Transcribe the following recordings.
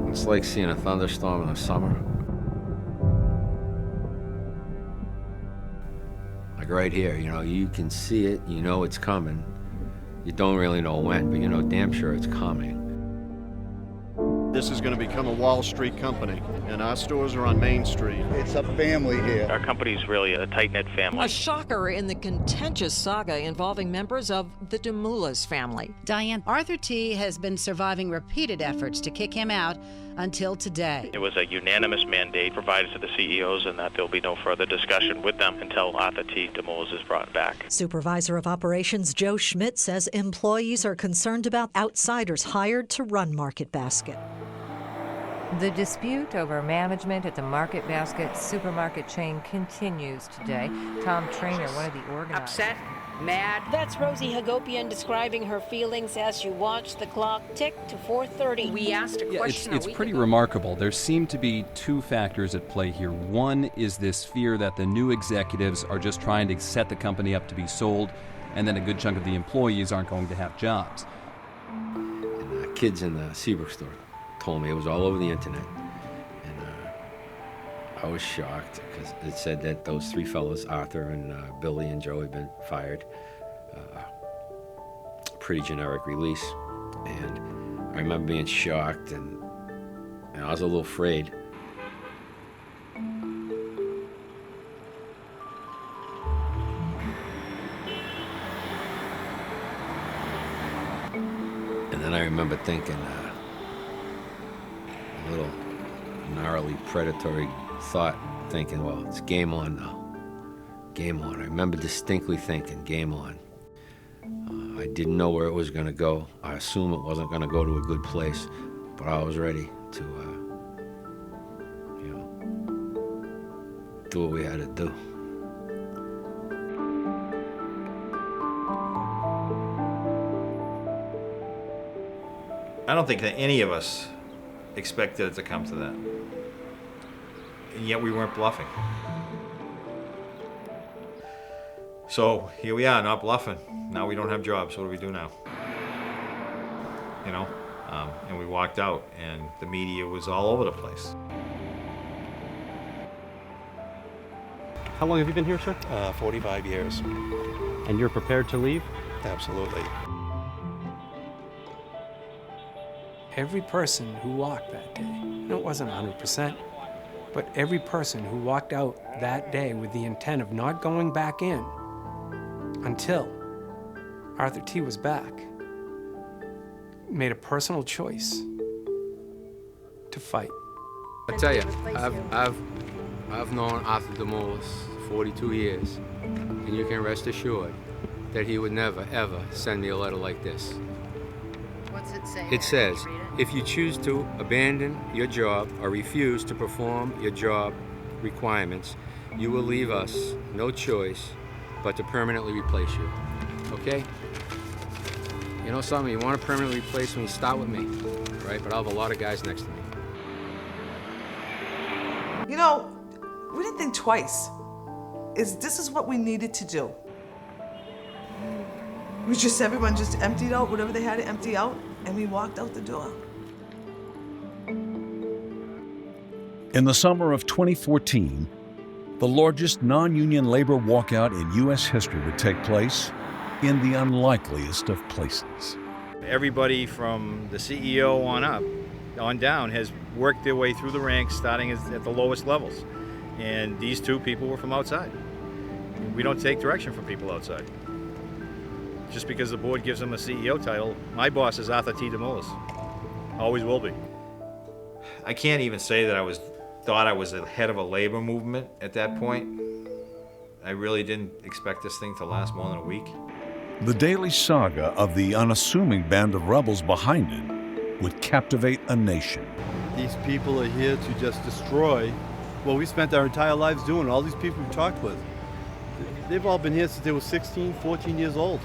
It's like seeing a thunderstorm in the summer. Like right here, you know, you can see it, you know it's coming. You don't really know when, but you know damn sure it's coming. This is going to become a Wall Street company, and our stores are on Main Street. It's a family here. Our company's really a tight-knit family. A shocker in the contentious saga involving members of the DeMoulas family. Diane, Arthur T. has been surviving repeated efforts to kick him out until today. It was a unanimous mandate provided to the CEOs and that there'll be no further discussion with them until Arthur T. DeMoulas is brought back. Supervisor of Operations Joe Schmidt says employees are concerned about outsiders hired to run Market Basket. The dispute over management at the Market Basket supermarket chain continues today. Tom Trainer, one of the organizers. Upset, mad. That's Rosie Hagopian describing her feelings as she watched the clock tick to 4:30. We asked a question. It's pretty remarkable. There seem to be two factors at play here. One is this fear that the new executives are just trying to set the company up to be sold, and then a good chunk of the employees aren't going to have jobs. And the kids in the Seabrook store told me it was all over the internet. And I was shocked because it said that those three fellows, Arthur and Billy and Joe, had been fired. Pretty generic release. And I remember being shocked and I was a little afraid. And then I remember thinking, a little gnarly, predatory thought, thinking, well, it's game on now. Game on. I remember distinctly thinking, game on. I didn't know where it was going to go. I assumed it wasn't going to go to a good place, but I was ready to, do what we had to do. I don't think that any of us expected it to come to that. And yet we weren't bluffing. So here we are, not bluffing. Now we don't have jobs. What do we do now? You know? And we walked out, and the media was all over the place. How long have you been here, sir? 45 years. And you're prepared to leave? Absolutely. Every person who walked that day, and it wasn't 100%, but every person who walked out that day with the intent of not going back in until Arthur T. was back, made a personal choice to fight. I tell you, I've known Arthur DeMoulas 42 years, and you can rest assured that he would never, ever send me a letter like this. What's it say? It says, if you choose to abandon your job or refuse to perform your job requirements, you will leave us no choice but to permanently replace you. Okay? You know something, you want to permanently replace me, start with me, right? But I'll have a lot of guys next to me. You know, we didn't think twice. This is what we needed to do. Everyone just emptied out whatever they had to empty out, and we walked out the door. In the summer of 2014, the largest non-union labor walkout in U.S. history would take place in the unlikeliest of places. Everybody from the CEO on down has worked their way through the ranks, starting at the lowest levels. And these two people were from outside. We don't take direction from people outside. Just because the board gives them a CEO title, my boss is Arthur T. DeMoulas. Always will be. I can't even say that I thought I was the head of a labor movement at that point. I really didn't expect this thing to last more than a week. The daily saga of the unassuming band of rebels behind it would captivate a nation. These people are here to just destroy what we spent our entire lives doing. All these people we talked with, they've all been here since they were 16, 14 years old.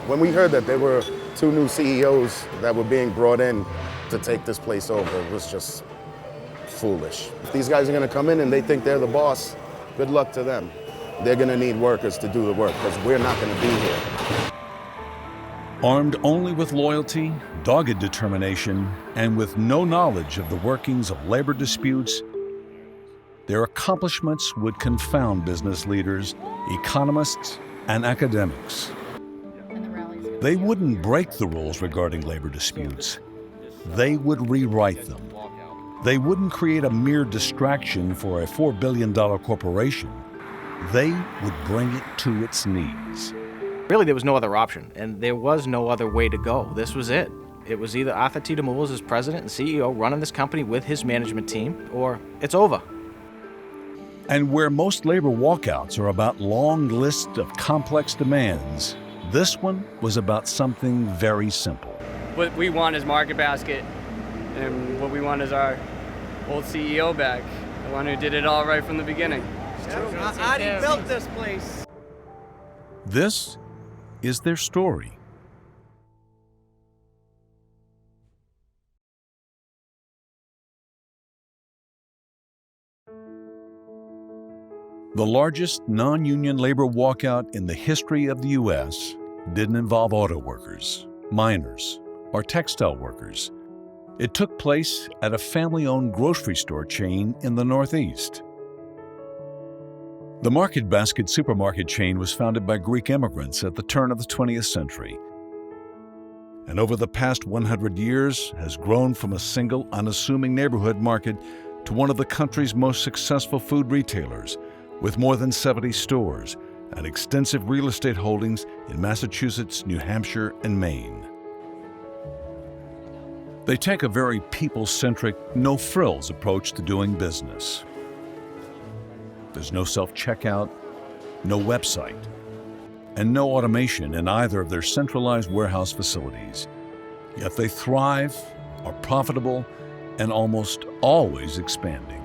When we heard that there were two new CEOs that were being brought in to take this place over, it was just foolish. If these guys are going to come in and they think they're the boss, good luck to them. They're going to need workers to do the work because we're not going to be here. Armed only with loyalty, dogged determination, and with no knowledge of the workings of labor disputes, their accomplishments would confound business leaders, economists, and academics. They wouldn't break the rules regarding labor disputes. They would rewrite them. They wouldn't create a mere distraction for a $4 billion corporation. They would bring it to its knees. Really, there was no other option, and there was no other way to go. This was it. It was either Arthur T. DeMoulas as president and CEO running this company with his management team, or it's over. And where most labor walkouts are about long lists of complex demands, this one was about something very simple. What we want is Market Basket, and what we want is our old CEO back, the one who did it all right from the beginning. Adi built this place. This is their story. The largest non-union labor walkout in the history of the U.S. didn't involve auto workers, miners, or textile workers. It took place at a family-owned grocery store chain in the Northeast. The Market Basket supermarket chain was founded by Greek immigrants at the turn of the 20th century, and over the past 100 years has grown from a single, unassuming neighborhood market to one of the country's most successful food retailers, with more than 70 stores and extensive real estate holdings in Massachusetts, New Hampshire, and Maine. They take a very people-centric, no-frills approach to doing business. There's no self-checkout, no website, and no automation in either of their centralized warehouse facilities. Yet they thrive, are profitable, and almost always expanding.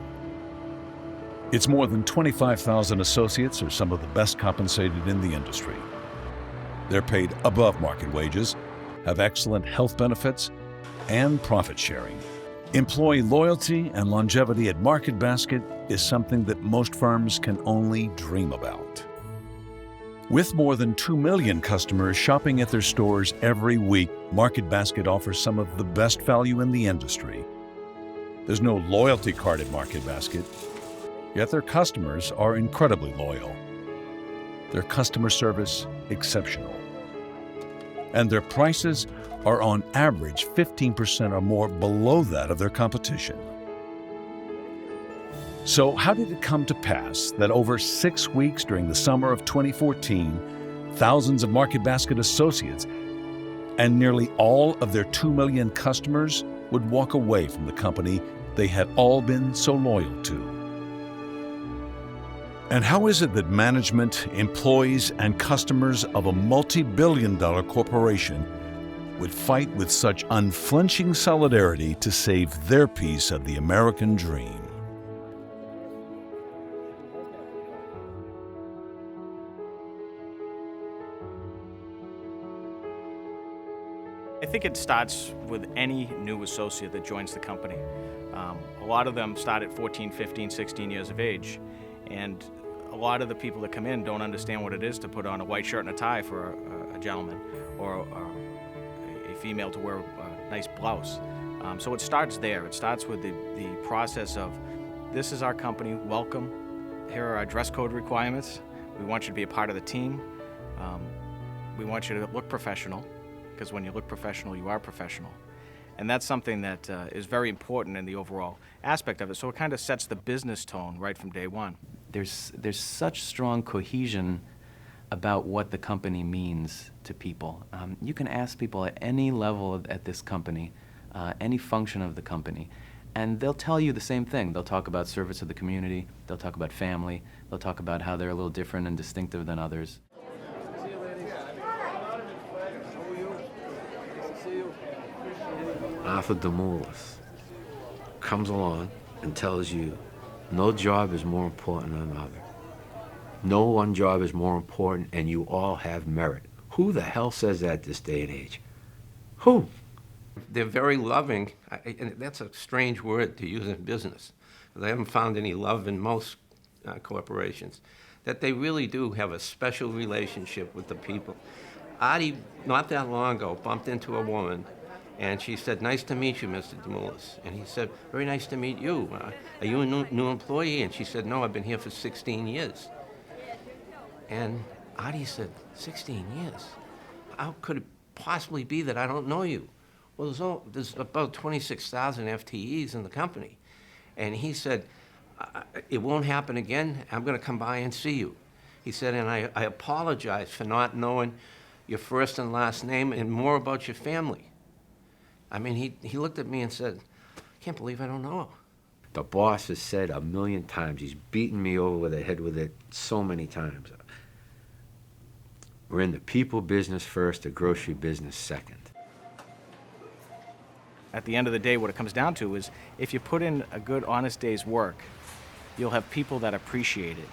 Its more than 25,000 associates are some of the best compensated in the industry. They're paid above market wages, have excellent health benefits, and profit sharing. Employee loyalty and longevity at Market Basket is something that most firms can only dream about. With more than 2 million customers shopping at their stores every week, Market Basket offers some of the best value in the industry. There's no loyalty card at Market Basket, yet their customers are incredibly loyal. Their customer service exceptional. And their prices are on average 15% or more below that of their competition. So how did it come to pass that over 6 weeks during the summer of 2014, thousands of Market Basket associates and nearly all of their 2 million customers would walk away from the company they had all been so loyal to? And how is it that management, employees, and customers of a multi-billion-dollar corporation would fight with such unflinching solidarity to save their piece of the American dream? I think it starts with any new associate that joins the company. A lot of them start at 14, 15, 16 years of age, and a lot of the people that come in don't understand what it is to put on a white shirt and a tie for a gentleman, or a female to wear a nice blouse. So it starts there. It starts with the process of, this is our company, welcome, here are our dress code requirements, we want you to be a part of the team, we want you to look professional, because when you look professional, you are professional. And that's something that is very important in the overall aspect of it. So it kind of sets the business tone right from day one. There's such strong cohesion about what the company means to people. You can ask people at any level at this company, any function of the company, and they'll tell you the same thing. They'll talk about service to the community, they'll talk about family, they'll talk about how they're a little different and distinctive than others. Arthur DeMoulas comes along and tells you no job is more important than another. No one job is more important, and you all have merit. Who the hell says that this day and age? Who? They're very loving, and that's a strange word to use in business, because I haven't found any love in most corporations, that they really do have a special relationship with the people. Artie, not that long ago, bumped into a woman, and she said, "Nice to meet you, Mr. Demoulas." And he said, "Very nice to meet you. Are you a new employee?" And she said, "No, I've been here for 16 years." And Artie said, 16 years? How could it possibly be that I don't know you? Well, there's about 26,000 FTEs in the company. And he said, "It won't happen again. I'm going to come by and see you." He said, "And I apologize for not knowing your first and last name and more about your family." I mean, he looked at me and said, "I can't believe I don't know." The boss has said a million times, he's beaten me over the head with it so many times. We're in the people business first, the grocery business second. At the end of the day, what it comes down to is if you put in a good, honest day's work, you'll have people that appreciate it.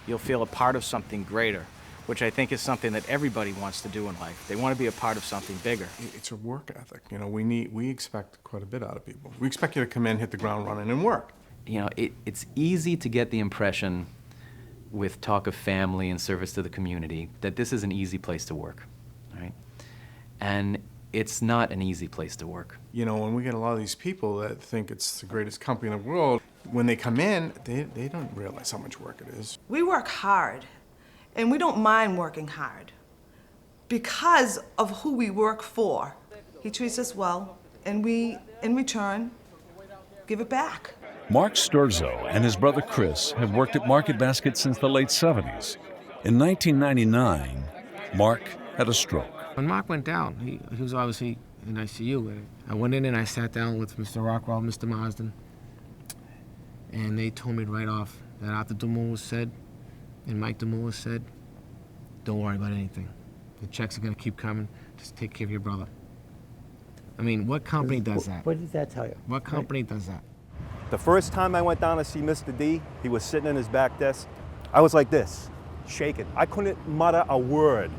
You'll feel a part of something greater, which I think is something that everybody wants to do in life. They want to be a part of something bigger. It's a work ethic. You know, we expect quite a bit out of people. We expect you to come in, hit the ground running, and work. You know, it's easy to get the impression with talk of family and service to the community that this is an easy place to work, right? And it's not an easy place to work. You know, when we get a lot of these people that think it's the greatest company in the world, when they come in, they don't realize how much work it is. We work hard, and we don't mind working hard because of who we work for. He treats us well, and we, in return, give it back. Mark Sturzo and his brother Chris have worked at Market Basket since the late 70s. In 1999, Mark had a stroke. When Mark went down, he was obviously in ICU. I went in and I sat down with Mr. Rockwell, Mr. Marsden, and they told me right off that Arthur Demoulas said, and Mike Demoulas said, "Don't worry about anything. The checks are going to keep coming. Just take care of your brother." I mean, what company does that? What does that tell you? What company does that? The first time I went down to see Mr. D, he was sitting in his back desk. I was like this, shaking. I couldn't mutter a word.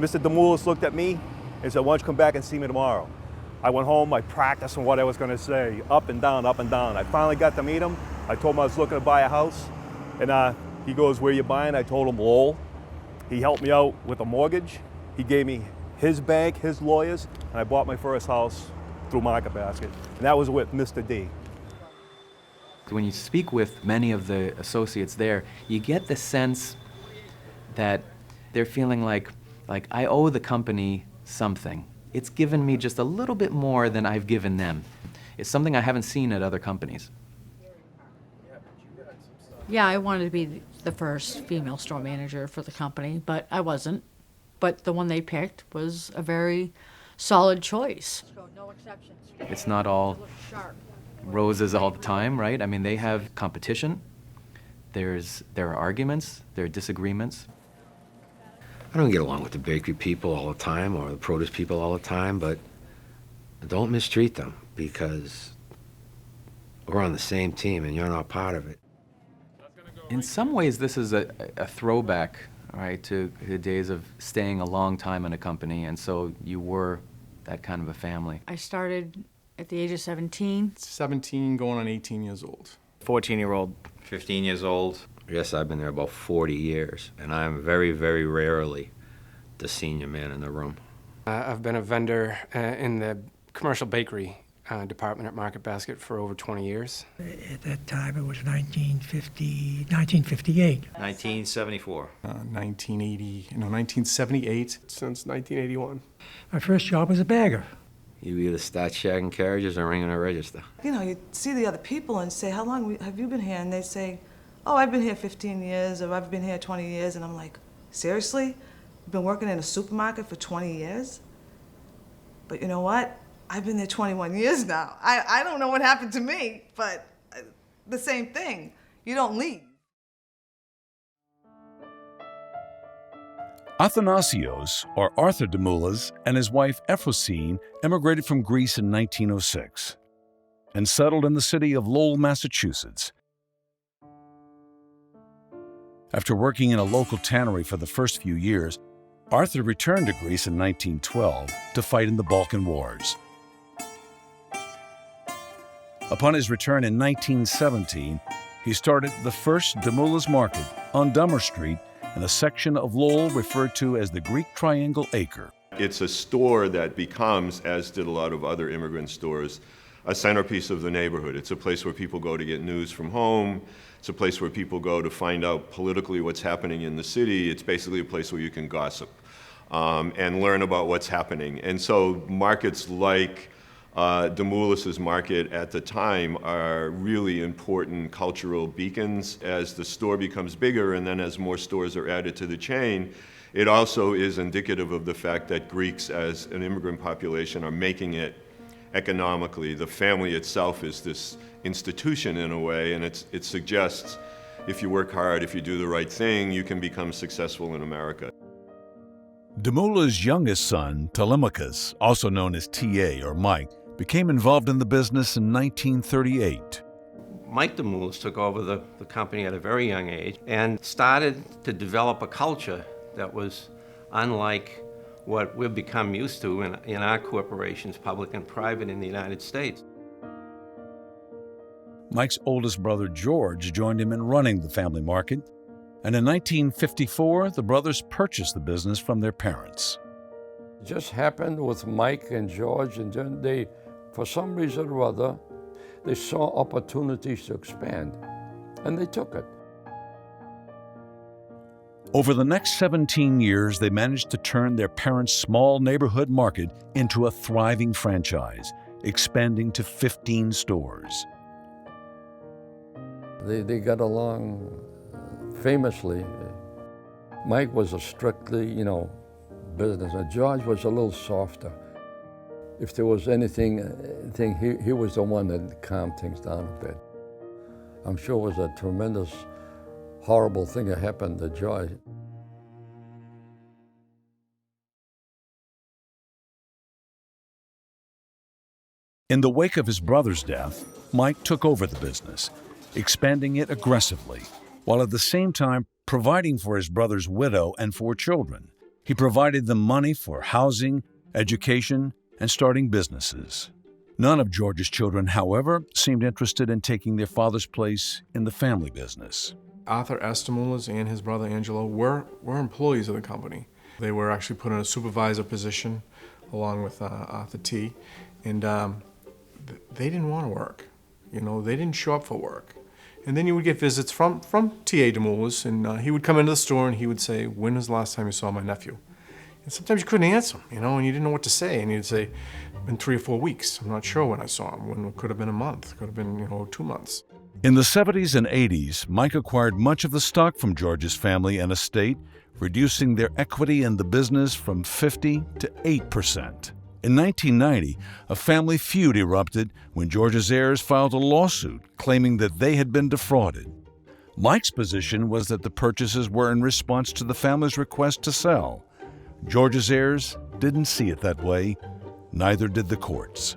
Mr. Demoulas looked at me and said, "Why don't you come back and see me tomorrow?" I went home, I practiced on what I was going to say, up and down, up and down. I finally got to meet him. I told him I was looking to buy a house. And he goes, "Where you buying?" I told him, Lowell. He helped me out with a mortgage. He gave me his bank, his lawyers, and I bought my first house through Market Basket. And that was with Mr. D. When you speak with many of the associates there, you get the sense that they're feeling like I owe the company something. It's given me just a little bit more than I've given them. It's something I haven't seen at other companies. Yeah, I wanted to be the first female store manager for the company, but I wasn't. But the one they picked was a very solid choice. It's not all roses all the time, right? I mean, they have competition. There are arguments. There are disagreements. I don't get along with the bakery people all the time or the produce people all the time, but don't mistreat them because we're on the same team and you're not part of it. In some ways, this is a throwback, right, to the days of staying a long time in a company, and so you were that kind of a family. I started at the age of 17. 17 going on 18 years old. 14-year-old. 15 years old. Yes, I've been there about 40 years, and I'm very, very rarely the senior man in the room. I've been a vendor in the commercial bakery department at Market Basket for over 20 years. At that time, it was 1958. 1974. 1978. Since 1981. My first job was a bagger. You either start shagging carriages or ringing a register. You know, you see the other people and say, "How long have you been here?" And they say, "Oh, I've been here 15 years, or I've been here 20 years. And I'm like, "Seriously? You've been working in a supermarket for 20 years? But you know what? I've been there 21 years now. I don't know what happened to me, but the same thing. You don't leave." Athanasios, or Arthur Demoulas, and his wife Ephrosyne emigrated from Greece in 1906 and settled in the city of Lowell, Massachusetts. After working in a local tannery for the first few years, Arthur returned to Greece in 1912 to fight in the Balkan Wars. Upon his return in 1917, he started the first Demoulas Market on Dummer Street in a section of Lowell referred to as the Greek Triangle Acre. It's a store that becomes, as did a lot of other immigrant stores, a centerpiece of the neighborhood. It's a place where people go to get news from home. It's a place where people go to find out politically what's happening in the city. It's basically a place where you can gossip and learn about what's happening. And so markets like Demoulas's market at the time are really important cultural beacons. As the store becomes bigger and then as more stores are added to the chain, it also is indicative of the fact that Greeks as an immigrant population are making it economically. The family itself is this institution in a way, and it suggests if you work hard, if you do the right thing, you can become successful in America. Demoula's youngest son, Telemachus, also known as TA or Mike, became involved in the business in 1938. Mike Demoulas took over the company at a very young age and started to develop a culture that was unlike what we've become used to in our corporations, public and private, in the United States. Mike's oldest brother, George, joined him in running the family market, and in 1954, the brothers purchased the business from their parents. It just happened with Mike and George, and then they, for some reason or other, they saw opportunities to expand, and they took it. Over the next 17 years, they managed to turn their parents' small neighborhood market into a thriving franchise, expanding to 15 stores. They got along famously. Mike was a strictly, business, and George was a little softer. If there was anything, he was the one that calmed things down a bit. I'm sure it was a tremendous, horrible thing that happened to George. In the wake of his brother's death, Mike took over the business, expanding it aggressively, while at the same time providing for his brother's widow and 4 children. He provided them money for housing, education, and starting businesses. None of George's children, however, seemed interested in taking their father's place in the family business. Arthur S. Demoulas and his brother Angelo were employees of the company. They were actually put in a supervisor position along with Arthur T. And they didn't want to work. They didn't show up for work. And then you would get visits from T.A. Demoulas, and he would come into the store and he would say, "When was the last time you saw my nephew?" And sometimes you couldn't answer him, and you didn't know what to say. And he'd say, "Been 3 or 4 weeks. I'm not sure when I saw him. When it could have been a month, could have been 2 months." In the 70s and 80s, Mike acquired much of the stock from George's family and estate, reducing their equity in the business from 50 to 8%. In 1990, a family feud erupted when George's heirs filed a lawsuit claiming that they had been defrauded. Mike's position was that the purchases were in response to the family's request to sell. George's heirs didn't see it that way, neither did the courts.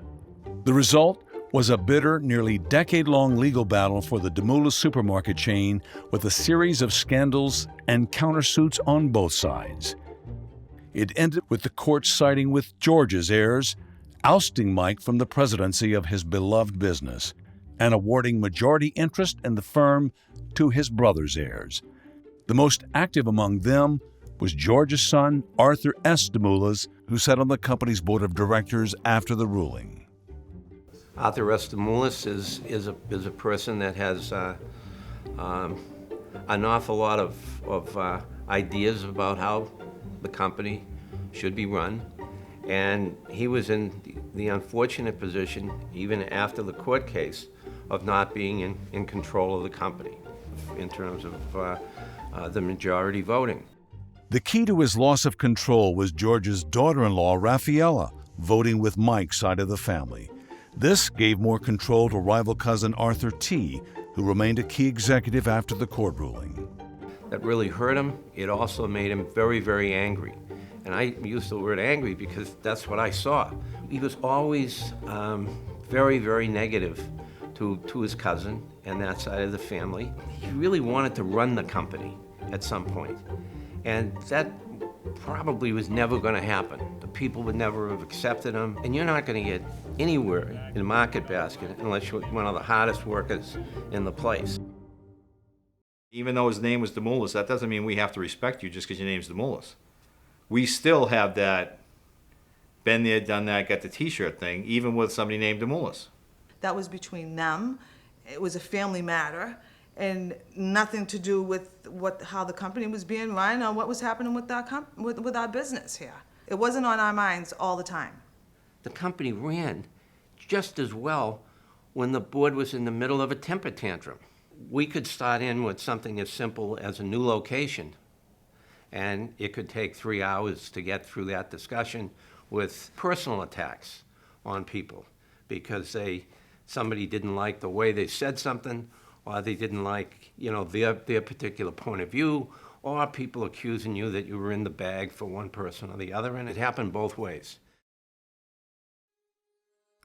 The result was a bitter, nearly decade-long legal battle for the Demoulas supermarket chain with a series of scandals and countersuits on both sides. It ended with the court siding with George's heirs, ousting Mike from the presidency of his beloved business, and awarding majority interest in the firm to his brother's heirs. The most active among them was George's son, Arthur S. Demoulas, who sat on the company's board of directors after the ruling. Arthur S. Demoulas is a person that has an awful lot of ideas about how the company should be run, and he was in the unfortunate position, even after the court case, of not being in control of the company in terms of the majority voting. The key to his loss of control was George's daughter-in-law, Raffaella, voting with Mike's side of the family. This gave more control to rival cousin Arthur T., who remained a key executive after the court ruling. That really hurt him. It also made him very, very angry. And I use the word angry because that's what I saw. He was always very, very negative to his cousin and that side of the family. He really wanted to run the company at some point. And that probably was never going to happen. The people would never have accepted him. And you're not going to get anywhere in Market Basket unless you're one of the hardest workers in the place. Even though his name was Demoulas, that doesn't mean we have to respect you just because your name's Demoulas. We still have that been there, done that, got the t-shirt thing, even with somebody named Demoulas. That was between them. It was a family matter and nothing to do with how the company was being run or what was happening with our business here. It wasn't on our minds all the time. The company ran just as well when the board was in the middle of a temper tantrum. We could start in with something as simple as a new location, and it could take 3 hours to get through that discussion with personal attacks on people because somebody didn't like the way they said something, or they didn't like, their particular point of view, or people accusing you that you were in the bag for one person or the other, and it happened both ways.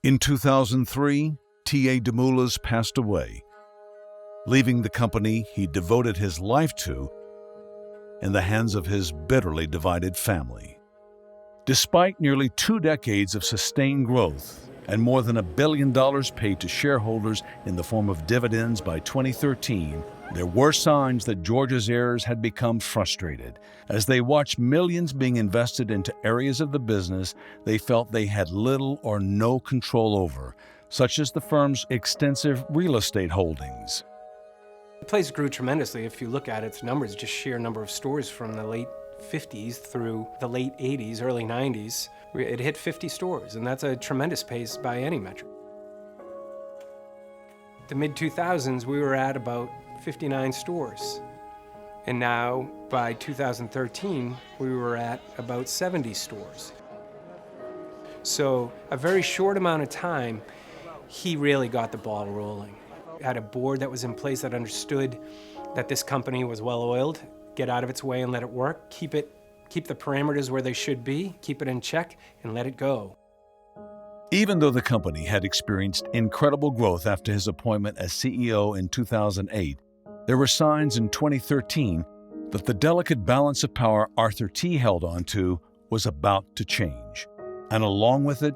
In 2003, T.A. Demoulas passed away, leaving the company he devoted his life to in the hands of his bitterly divided family. Despite nearly 2 decades of sustained growth and more than $1 billion paid to shareholders in the form of dividends by 2013, there were signs that George's heirs had become frustrated. As they watched millions being invested into areas of the business they felt they had little or no control over, such as the firm's extensive real estate holdings. The place grew tremendously. If you look at its numbers, just sheer number of stores from the late 50s through the late 80s, early 90s, it hit 50 stores, and that's a tremendous pace by any metric. The mid-2000s, we were at about 59 stores. And now, by 2013, we were at about 70 stores. So, a very short amount of time, he really got the ball rolling. Had a board that was in place that understood that this company was well-oiled, get out of its way and let it work, keep the parameters where they should be, keep it in check, and let it go. Even though the company had experienced incredible growth after his appointment as CEO in 2008, there were signs in 2013 that the delicate balance of power Arthur T. held on to was about to change, and along with it,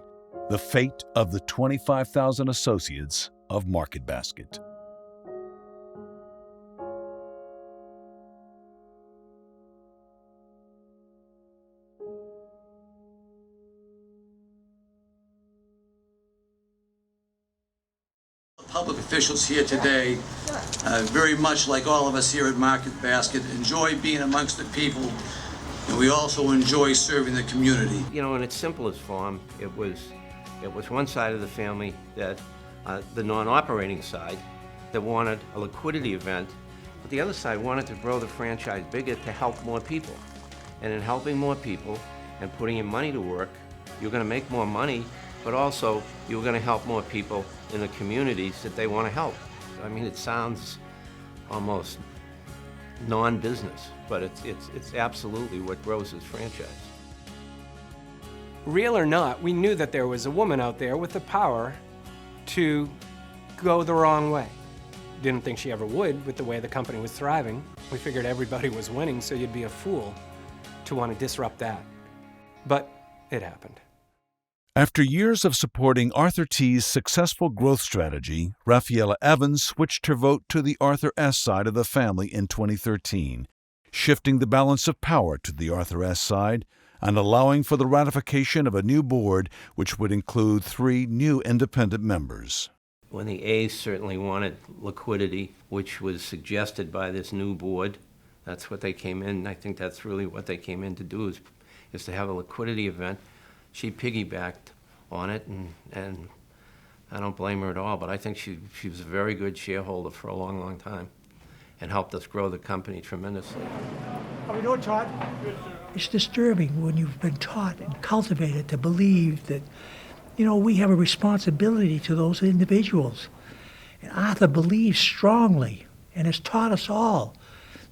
the fate of the 25,000 associates of Market Basket. Public officials here today, very much like all of us here at Market Basket, enjoy being amongst the people, and we also enjoy serving the community. In its simplest form, it was one side of the family, that the non-operating side, that wanted a liquidity event, but the other side wanted to grow the franchise bigger to help more people. And in helping more people and putting your money to work, you're going to make more money, but also you're going to help more people in the communities that they want to help. I mean, it sounds almost non-business, but it's absolutely what grows this franchise. Real or not, we knew that there was a woman out there with the power to go the wrong way. Didn't think she ever would with the way the company was thriving. We figured everybody was winning, so you'd be a fool to want to disrupt that. But it happened. After years of supporting Arthur T.'s successful growth strategy, Rafaela Evans switched her vote to the Arthur S. side of the family in 2013, shifting the balance of power to the Arthur S. side and allowing for the ratification of a new board which would include 3 new independent members. When the A's certainly wanted liquidity, which was suggested by this new board, that's what they came in. I think that's really what they came in to do, is to have a liquidity event. She piggybacked on it, and I don't blame her at all, but I think she was a very good shareholder for a long, long time and helped us grow the company tremendously. How are we doing, Todd? It's disturbing when you've been taught and cultivated to believe that, we have a responsibility to those individuals. And Arthur believes strongly and has taught us all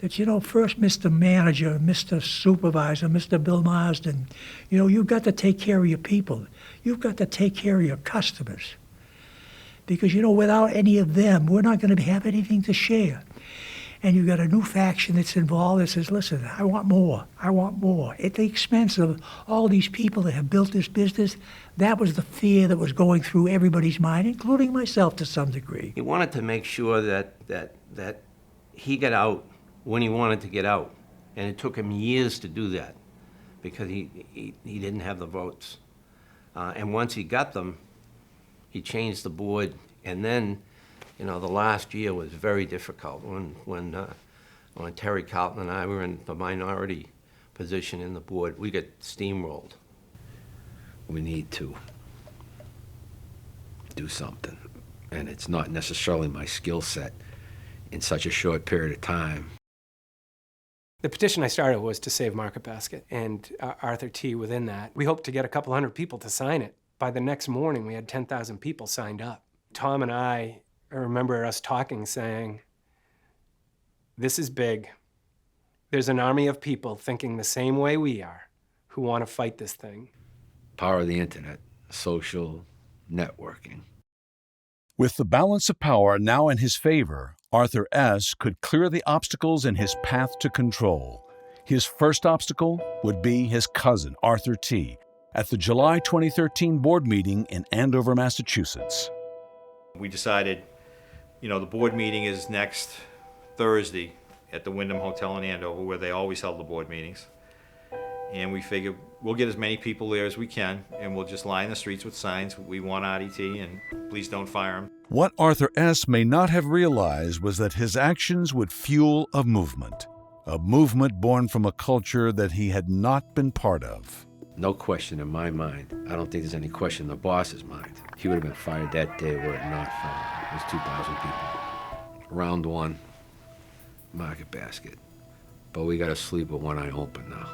that, first Mr. Manager, Mr. Supervisor, Mr. Bill Marsden, you've got to take care of your people. You've got to take care of your customers. Because, without any of them, we're not going to have anything to share. And you've got a new faction that's involved that says, listen, I want more, at the expense of all these people that have built this business. That was the fear that was going through everybody's mind, including myself to some degree. He wanted to make sure that he got out when he wanted to get out. And it took him years to do that because he didn't have the votes. And once he got them, he changed the board. And then, you know, the last year was very difficult when Terry Carlton and I were in the minority position in the board. We got steamrolled. We need to do something. And it's not necessarily my skill set in such a short period of time. The petition I started was to save Market Basket, and Arthur T. within that. We hoped to get a couple hundred people to sign it. By the next morning, we had 10,000 people signed up. Tom and I remember us talking, saying, this is big. There's an army of people thinking the same way we are who want to fight this thing. Power of the internet, social networking. With the balance of power now in his favor, Arthur S. could clear the obstacles in his path to control. His first obstacle would be his cousin, Arthur T., at the July 2013 board meeting in Andover, Massachusetts. We decided, you know, the board meeting is next Thursday at the Wyndham Hotel in Andover, where they always held the board meetings. And we figured we'll get as many people there as we can, and we'll just line the streets with signs. We want RDT, and please don't fire him. What Arthur S. may not have realized was that his actions would fuel a movement born from a culture that he had not been part of. No question in my mind. I don't think there's any question in the boss's mind. He would have been fired that day were it not for those 2,000 people. Round one, Market Basket. But we got to sleep with one eye open now.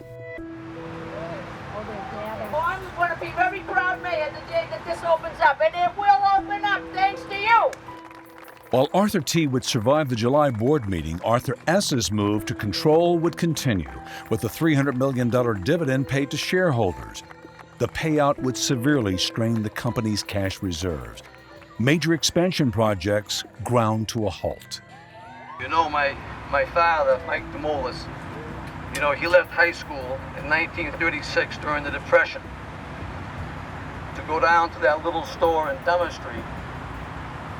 I'm going to be very proud mayor the day that this opens up, and it will open up thanks to you. While Arthur T. would survive the July board meeting, Arthur S.'s move to control would continue, with a $300 million dividend paid to shareholders. The payout would severely strain the company's cash reserves. Major expansion projects ground to a halt. You know, my father, Mike DeMoulis, you know, he left high school in 1936 during the Depression to go down to that little store in Dummer Street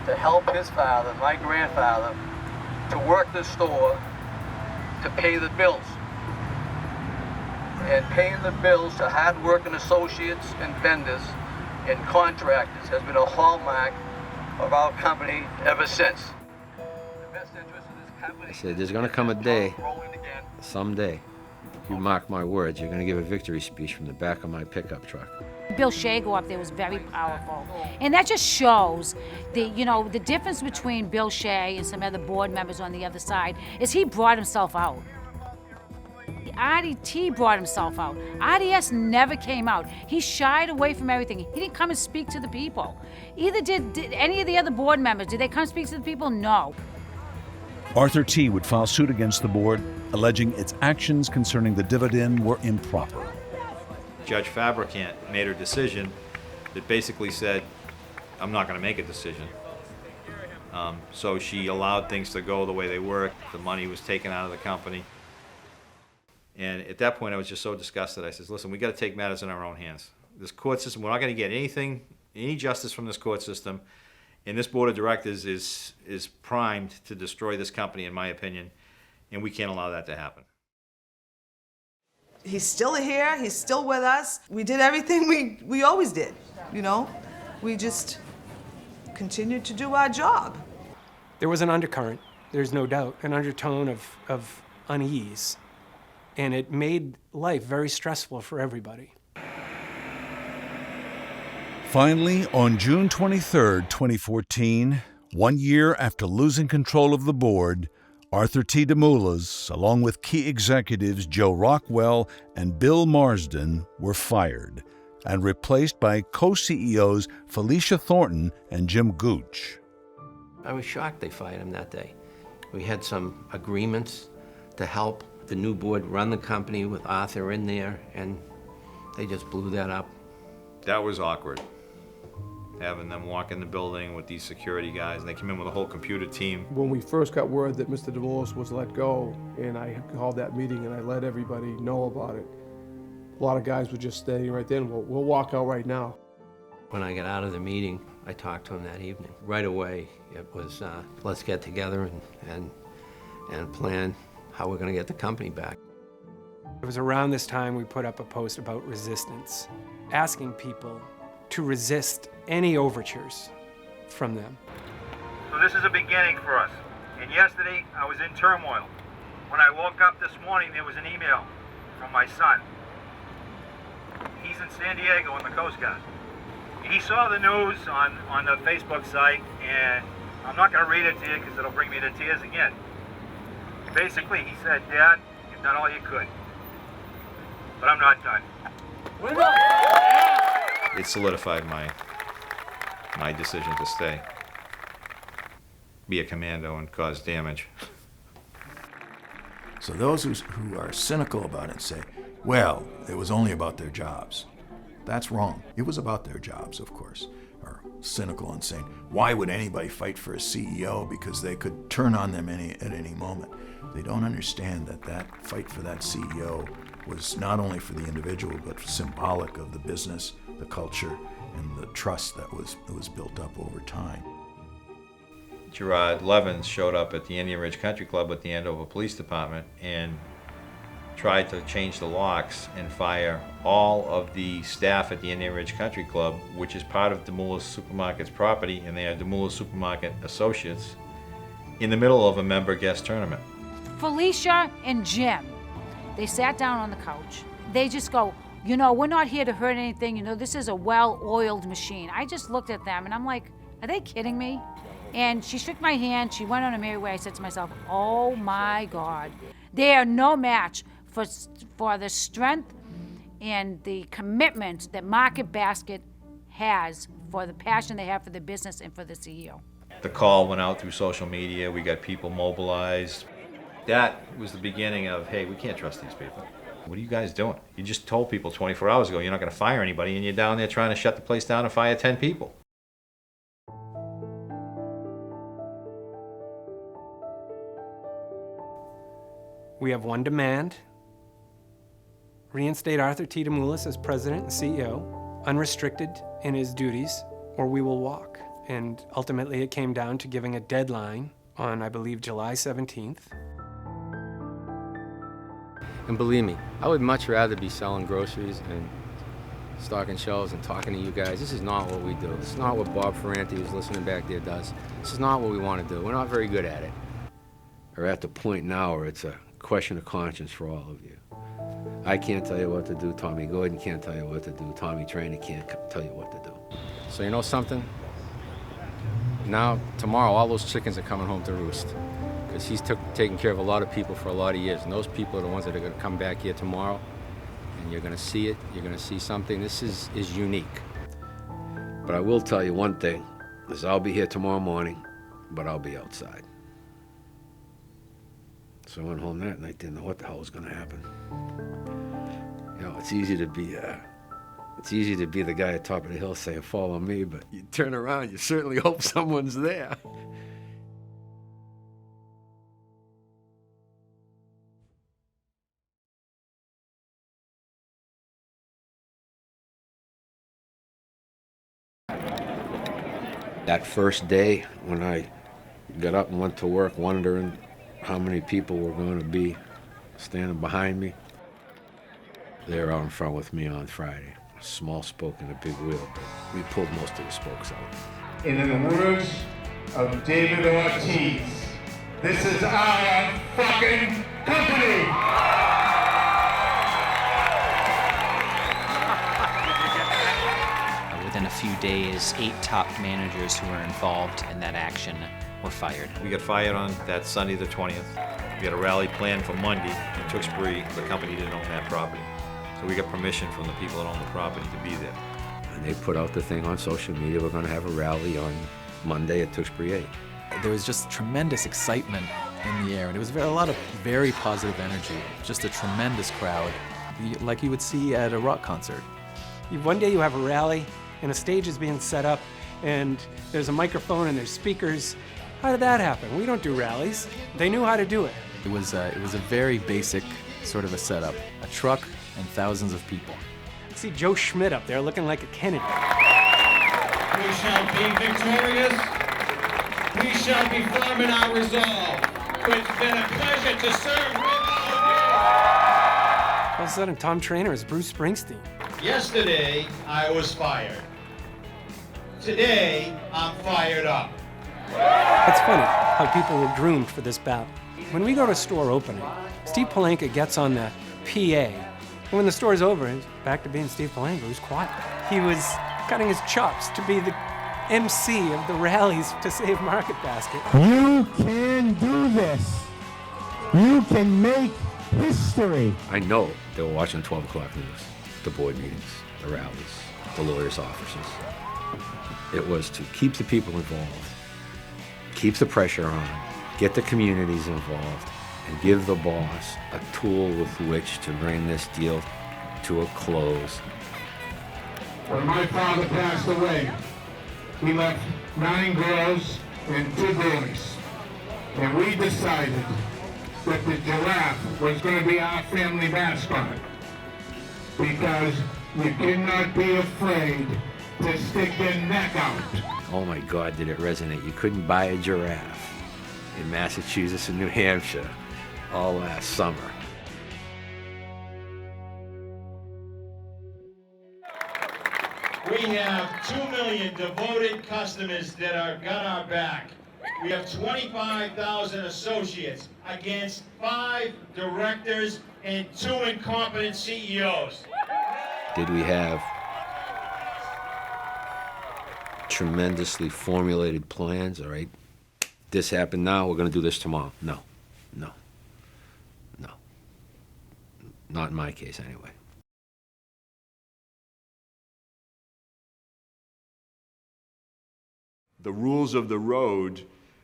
to help his father, my grandfather, to work the store to pay the bills. And paying the bills to hard-working associates and vendors and contractors has been a hallmark of our company ever since. The best interest of this company. I said, there's going to come a day, someday, you mark my words, you're going to give a victory speech from the back of my pickup truck. Bill Shago up there was very powerful. And that just shows the difference between Bill Shea and some other board members on the other side is he brought himself out. RDT brought himself out. RDS never came out. He shied away from everything. He didn't come and speak to the people. Either did any of the other board members. Did they come speak to the people? No. Arthur T. would file suit against the board, alleging its actions concerning the dividend were improper. Judge Fabricant made her decision that basically said, I'm not going to make a decision. So she allowed things to go the way they were. The money was taken out of the company. And at that point, I was just so disgusted. I said, listen, we got to take matters in our own hands. This court system, we're not going to get any justice from this court system. And this board of directors is primed to destroy this company, in my opinion. And we can't allow that to happen. He's still here, he's still with us. We did everything we always did, you know? We just continued to do our job. There was an undercurrent, there's no doubt, an undertone of unease. And it made life very stressful for everybody. Finally, on June 23, 2014, 1 year after losing control of the board, Arthur T. DeMoulis, along with key executives Joe Rockwell and Bill Marsden, were fired and replaced by co-CEOs Felicia Thornton and Jim Gooch. I was shocked they fired him that day. We had some agreements to help the new board run the company with Arthur in there, and they just blew that up. That was awkward, having them walk in the building with these security guys, and they came in with a whole computer team. When we first got word that Mr. DeMoulis was let go, and I called that meeting and I let everybody know about it, a lot of guys were just standing right there, and we'll walk out right now. When I got out of the meeting, I talked to him that evening. Right away, it was, let's get together and plan how we're going to get the company back. It was around this time we put up a post about resistance, asking people to resist any overtures from them. So this is a beginning for us. And yesterday, I was in turmoil. When I woke up this morning, there was an email from my son. He's in San Diego in the Coast Guard. He saw the news on the Facebook site, and I'm not going to read it to you because it'll bring me to tears again. Basically, he said, "Dad, you've done all you could, but I'm not done." It solidified my decision to stay, be a commando and cause damage. So those who are cynical about it say, well, it was only about their jobs. That's wrong. It was about their jobs, of course. Or cynical and saying, why would anybody fight for a CEO because they could turn on them at any moment? They don't understand that that fight for that CEO was not only for the individual, but symbolic of the business, the culture, and the trust that was built up over time. Gerard Levins showed up at the Indian Ridge Country Club at the Andover Police Department and tried to change the locks and fire all of the staff at the Indian Ridge Country Club, which is part of Demoulas Supermarket's property, and they are Demoulas Supermarket associates, in the middle of a member guest tournament. Felicia and Jim, they sat down on the couch. They just go, you know, we're not here to hurt anything. You know, this is a well-oiled machine. I just looked at them and I'm like, are they kidding me? And she shook my hand. She went on her merry way. I said to myself, oh my God. They are no match for the strength and the commitment that Market Basket has, for the passion they have for the business and for the CEO. The call went out through social media. We got people mobilized. That was the beginning of, hey, we can't trust these people. What are you guys doing? You just told people 24 hours ago you're not going to fire anybody, and you're down there trying to shut the place down and fire 10 people. We have one demand: reinstate Arthur T. Demoulas as president and CEO, unrestricted in his duties, or we will walk. And ultimately it came down to giving a deadline on, I believe, July 17th. And believe me, I would much rather be selling groceries and stocking shelves and talking to you guys. This is not what we do. This is not what Bob Ferranti, who's listening back there, does. This is not what we want to do. We're not very good at it. We're at the point now where it's a question of conscience for all of you. I can't tell you what to do. Tommy Gordon can't tell you what to do. Tommy Trainer can't tell you what to do. So you know something? Now, tomorrow, all those chickens are coming home to roost. Because he's taken care of a lot of people for a lot of years. And those people are the ones that are going to come back here tomorrow. And you're going to see it. You're going to see something. This is unique. But I will tell you one thing, is I'll be here tomorrow morning, but I'll be outside. So I went home that night, didn't know what the hell was going to happen. You know, it's easy to be the guy at the top of the hill saying, follow me, but you turn around, you certainly hope someone's there. That first day when I got up and went to work wondering how many people were going to be standing behind me, they were out in front with me on Friday. A small spoke and a big wheel, but we pulled most of the spokes out. And in the words of David Ortiz, this is our fucking company! Within a few days, 8 top managers who were involved in that action were fired. We got fired on that Sunday the 20th. We had a rally planned for Monday in Tewksbury. The company didn't own that property. So we got permission from the people that own the property to be there. And they put out the thing on social media, we're going to have a rally on Monday at Tewksbury 8. There was just tremendous excitement in the air, and it was a lot of very positive energy. Just a tremendous crowd, like you would see at a rock concert. One day you have a rally, and a stage is being set up, and there's a microphone and there's speakers. How did that happen? We don't do rallies. They knew how to do it. It was a very basic sort of a setup. A truck and thousands of people. I see Joe Schmidt up there looking like a Kennedy. We shall be victorious. We shall be firm in our resolve. It's been a pleasure to serve with all of All of a sudden, Tom Trainer is Bruce Springsteen. you. Yesterday, I was fired. Today, I'm fired up. It's funny how people were groomed for this battle. When we go to store opening, Steve Palenka gets on the PA. And when the store's over, he's back to being Steve Palenka, who's quiet. He was cutting his chops to be the MC of the rallies to save Market Basket. You can do this. You can make history. I know they were watching 12 o'clock news, the board meetings, the rallies, the lawyers' offices. It was to keep the people involved, keep the pressure on, get the communities involved, and give the boss a tool with which to bring this deal to a close. When my father passed away, he left 9 girls and 2 boys. And we decided that the giraffe was going to be our family mascot. Because you cannot be afraid to stick your neck out. Oh my God, did it resonate. You couldn't buy a giraffe in Massachusetts and New Hampshire all last summer. We have 2 million devoted customers that are got our back. We have 25,000 associates against 5 directors and 2 incompetent CEOs. Did we have tremendously formulated plans? All right, this happened now, we're going to do this tomorrow. No. Not in my case, anyway. The rules of the road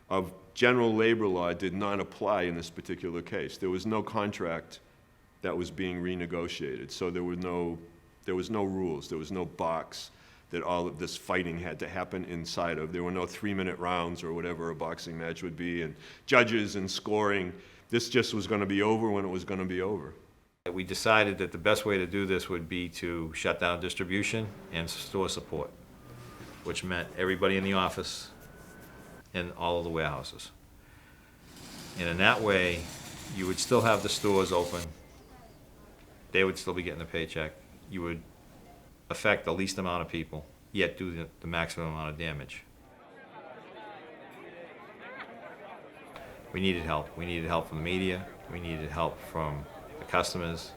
of general labor law did not apply in this particular case. There was no contract that was being renegotiated, so there was no rules, there was no box that all of this fighting had to happen inside of. There were no 3-minute rounds or whatever a boxing match would be, and judges and scoring. This just was going to be over when it was going to be over. We decided that the best way to do this would be to shut down distribution and store support, which meant everybody in the office and all of the warehouses. And in that way, you would still have the stores open. They would still be getting a paycheck. You would affect the least amount of people, yet do the maximum amount of damage. We needed help. We needed help from the media. We needed help from the customers.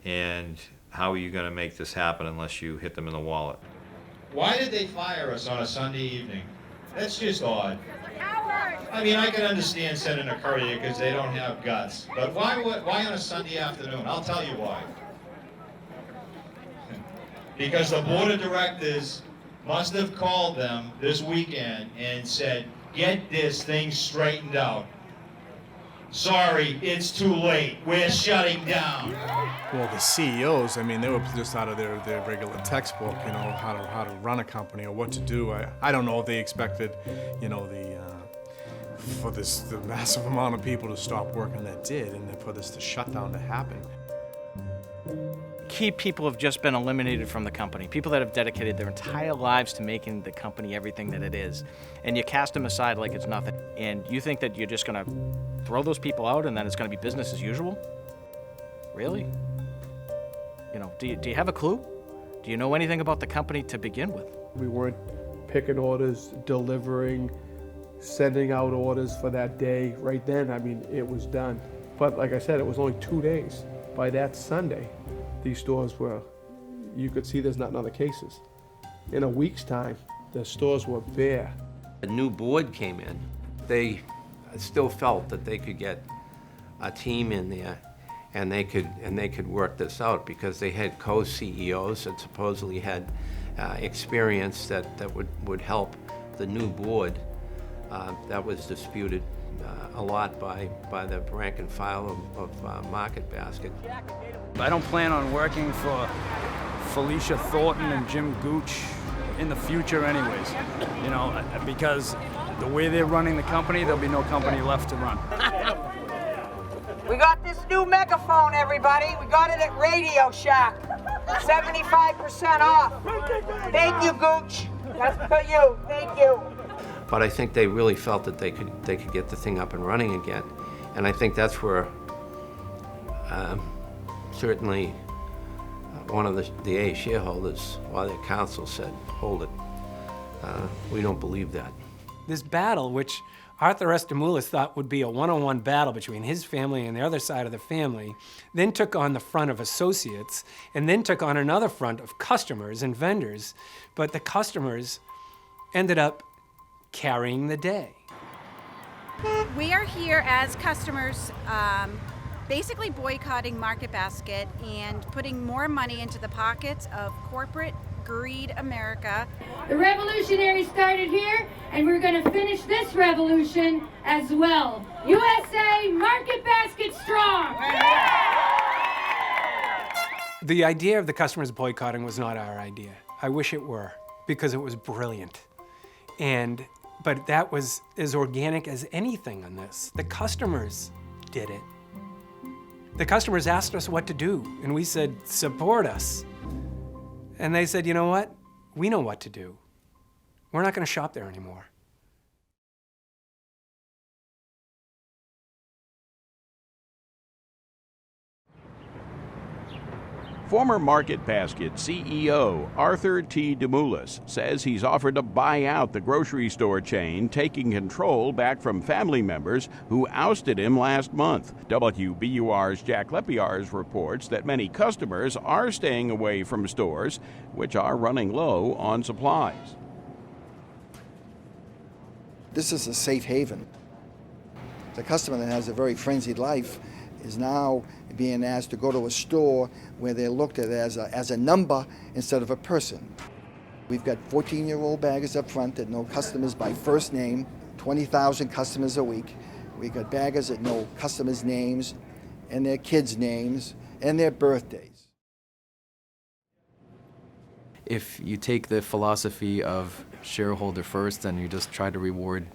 And how are you going to make this happen unless you hit them in the wallet? Why did they fire us on a Sunday evening? That's just odd. I mean, I can understand sending a courier because they don't have guts. But why on a Sunday afternoon? I'll tell you why. Because the board of directors must have called them this weekend and said, get this thing straightened out. Sorry, it's too late. We're shutting down. Well, the CEOs, I mean, they were just out of their regular textbook, you know, how to run a company or what to do. I don't know if they expected, you know, the massive amount of people to stop working that did, and then for this shutdown to happen. Key people have just been eliminated from the company, people that have dedicated their entire lives to making the company everything that it is. And you cast them aside like it's nothing. And you think that you're just going to throw those people out and then it's going to be business as usual? Really? You know, do you have a clue? Do you know anything about the company to begin with? We weren't picking orders, delivering, sending out orders for that day. Right then, I mean, it was done. But like I said, it was only 2 days. By that Sunday, these stores were, you could see there's not other cases. In a week's time, the stores were bare. A new board came in. They still felt that they could get a team in there and they could work this out because they had co-CEOs that supposedly had experience that would help the new board. That was disputed a lot by the rank and file of Market Basket. I don't plan on working for Felicia Thornton and Jim Gooch in the future anyways, you know, because the way they're running the company, there'll be no company left to run. We got this new megaphone, everybody. We got it at Radio Shack. 75% off. Thank you, Gooch. That's for you. Thank you. But I think they really felt that they could get the thing up and running again. And I think that's where certainly one of the A shareholders or their counsel said, hold it, we don't believe that. This battle, which Arthur S. Demoulas thought would be a one-on-one battle between his family and the other side of the family, then took on the front of associates, and then took on another front of customers and vendors. But the customers ended up carrying the day. We are here as customers, basically boycotting Market Basket and putting more money into the pockets of corporate greed America. The revolutionary started here, and we're going to finish this revolution as well. USA, Market Basket strong! The idea of the customers boycotting was not our idea. I wish it were, because it was brilliant. But that was as organic as anything on this. The customers did it. The customers asked us what to do, and we said, support us. And they said, you know what? We know what to do. We're not going to shop there anymore. Former Market Basket CEO Arthur T. Demoulas says he's offered to buy out the grocery store chain, taking control back from family members who ousted him last month. WBUR's Jack Lepiarz reports that many customers are staying away from stores, which are running low on supplies. This is a safe haven. The customer that has a very frenzied life is now being asked to go to a store where they're looked at as a number instead of a person. We've got 14-year-old baggers up front that know customers by first name, 20,000 customers a week. We've got baggers that know customers' names and their kids' names and their birthdays. If you take the philosophy of shareholder first and you just try to reward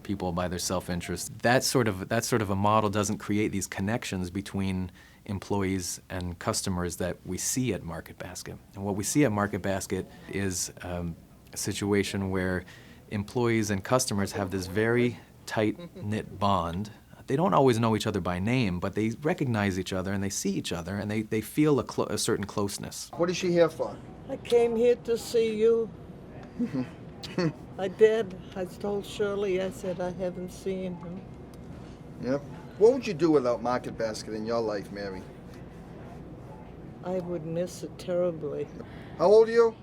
people by their self-interest, that sort of a model doesn't create these connections between employees and customers that we see at Market Basket. And what we see at Market Basket is a situation where employees and customers have this very tight-knit bond. They don't always know each other by name, but they recognize each other and they see each other and they feel a certain closeness. What is she here for? I came here to see you. I did. I told Shirley, I said I haven't seen him. Yep. What would you do without Market Basket in your life, Mary? I would miss it terribly. How old are you?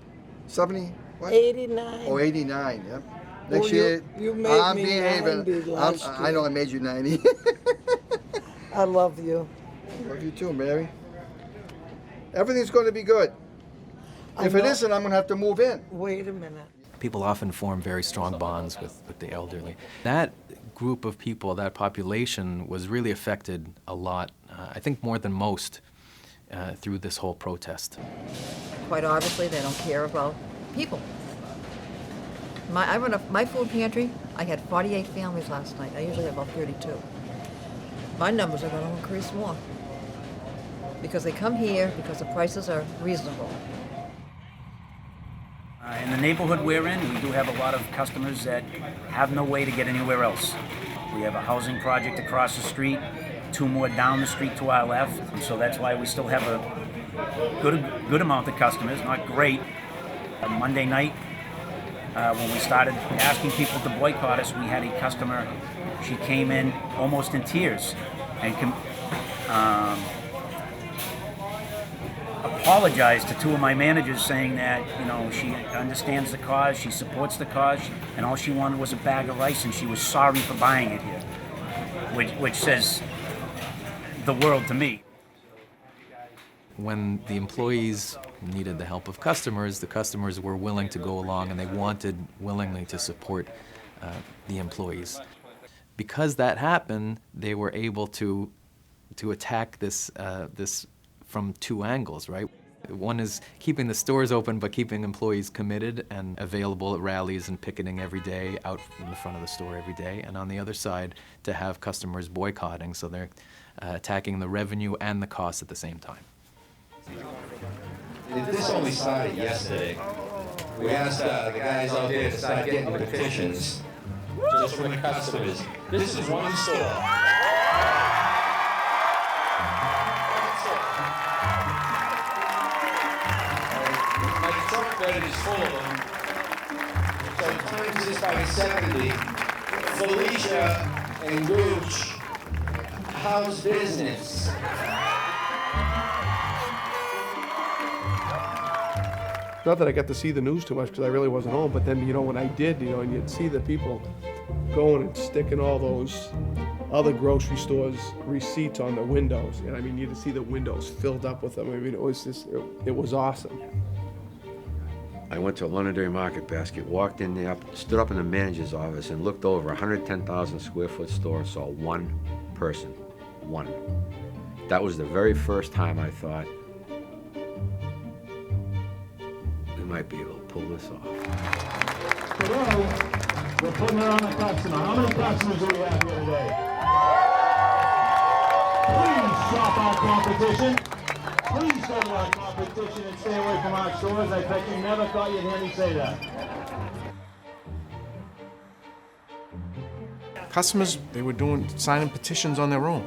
70? What? 89. Oh, 89, yep. Next Well, year, you made I'm me behaving. 90 last year. I know I made you 90. I love you. Love you too, Mary. Everything's going to be good. If it isn't, I'm going to have to move in. Wait a minute. People often form very strong bonds with the elderly. That group of people, that population, was really affected a lot, I think more than most, through this whole protest. Quite obviously, they don't care about people. I run my food pantry, I had 48 families last night. I usually have about 32. My numbers are going to increase more because they come here because the prices are reasonable. In the neighborhood we're in, we do have a lot of customers that have no way to get anywhere else. We have a housing project across the street, 2 more down the street to our left, and so that's why we still have a good amount of customers, not great. Monday night, when we started asking people to boycott us, we had a customer, she came in almost in tears and apologized to 2 of my managers, saying that, you know, she understands the cause, she supports the cause, and all she wanted was a bag of rice, and she was sorry for buying it here, which says the world to me. When the employees needed the help of customers, the customers were willing to go along and they wanted willingly to support the employees. Because that happened, they were able to attack this from 2 angles, right? One is keeping the stores open, but keeping employees committed and available at rallies and picketing every day out in the front of the store every day. And on the other side, to have customers boycotting, so they're attacking the revenue and the cost at the same time. This only started yesterday. We asked the guys out there to start getting petitions just from the customers. This is one store. credit is full of them. So times this by 70. Felicia and Gooch, how's business? Not that I got to see the news too much because I really wasn't home, but then, when I did, and you'd see the people going and sticking all those other grocery stores' receipts on the windows. And I mean, you'd see the windows filled up with them. I mean, it was just, it was awesome. I went to a Londonderry Market Basket, walked in there, stood up in the manager's office and looked over a 110,000 square foot store, saw one person. One. That was the very first time I thought, we might be able to pull this off. Today, we're putting it on the customer. How many customers do we have here today? Please shop our competition. Please go to our competition and stay away from our stores. I bet you never thought you'd hear me say that. Customers, they were signing petitions on their own.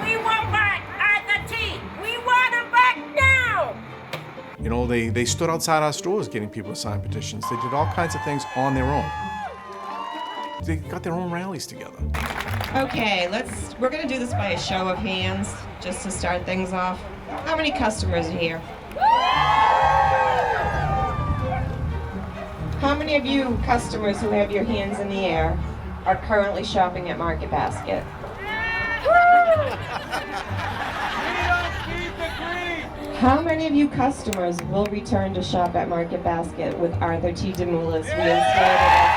We want back Arthur T. We want him back now. They stood outside our stores getting people to sign petitions. They did all kinds of things on their own. They got their own rallies together. Okay, we're gonna do this by a show of hands, just to start things off. How many customers are here? How many of you customers who have your hands in the air are currently shopping at Market Basket? How many of you customers will return to shop at Market Basket with Arthur T. Demoulas reinstated?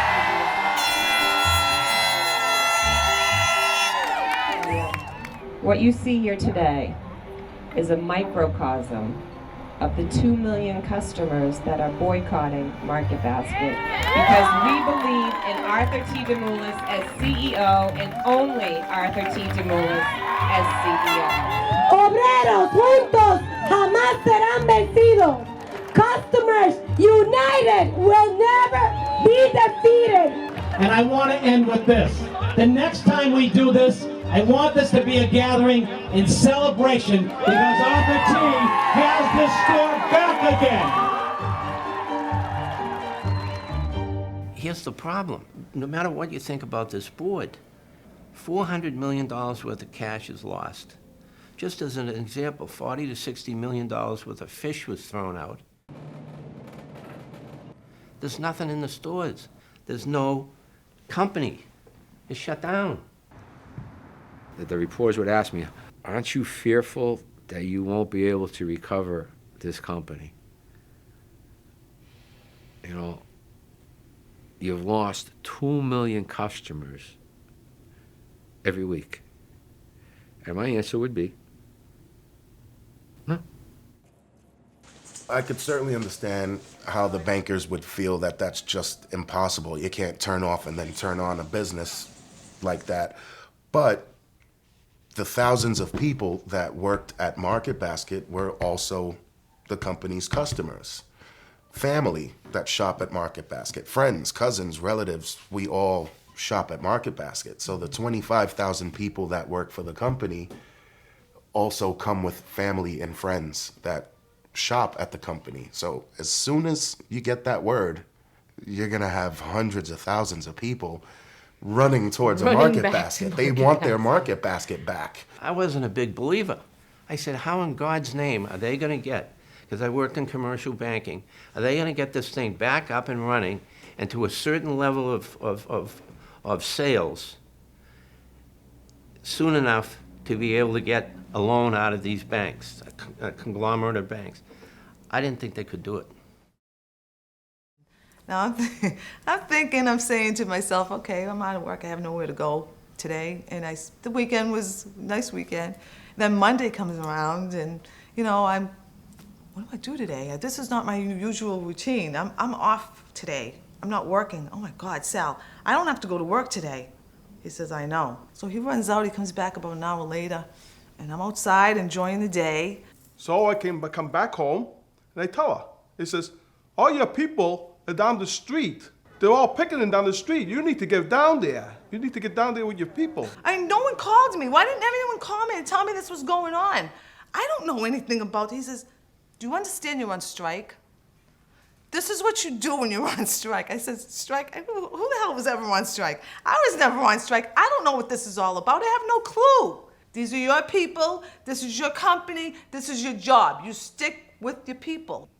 What you see here today is a microcosm of the 2 million customers that are boycotting Market Basket because we believe in Arthur T. Demoulas as CEO and only Arthur T. Demoulas as CEO. Obreros juntos jamás serán vencidos. Customers united will never be defeated. And I want to end with this. The next time we do this, I want this to be a gathering in celebration because Arthur T. has this store back again. Here's the problem. No matter what you think about this board, $400 million worth of cash is lost. Just as an example, $40 to $60 million worth of fish was thrown out. There's nothing in the stores. There's no company. It's shut down. The reporters would ask me, aren't you fearful that you won't be able to recover this company? You've lost 2 million customers every week. And my answer would be, no. I could certainly understand how the bankers would feel that that's just impossible. You can't turn off and then turn on a business like that. But the thousands of people that worked at Market Basket were also the company's customers. Family that shop at Market Basket, friends, cousins, relatives, we all shop at Market Basket. So the 25,000 people that work for the company also come with family and friends that shop at the company. So as soon as you get that word, you're gonna have hundreds of thousands of people running towards a Market Basket. They want their Market Basket back. I wasn't a big believer. I said, how in God's name are they going to get, because I worked in commercial banking, are they going to get this thing back up and running and to a certain level of sales soon enough to be able to get a loan out of these banks, a conglomerate of banks? I didn't think they could do it. Now I'm saying to myself, okay, I'm out of work, I have nowhere to go today, and the weekend was a nice weekend. Then Monday comes around, and what do I do today? This is not my usual routine. I'm off today. I'm not working. Oh my God, Sal, I don't have to go to work today. He says, I know. So he runs out, he comes back about an hour later, and I'm outside enjoying the day. So I come back home, and I tell her, he says, all your people are down the street. They're all picketing down the street. You need to get down there. You need to get down there with your people. No one called me. Why didn't everyone call me and tell me this was going on? I don't know anything about it. He says, do you understand you're on strike? this is what you do when you're on strike. I said, strike? Who the hell was ever on strike? I was never on strike. I don't know what this is all about. I have no clue. These are your people. This is your company. This is your job. You stick with your people.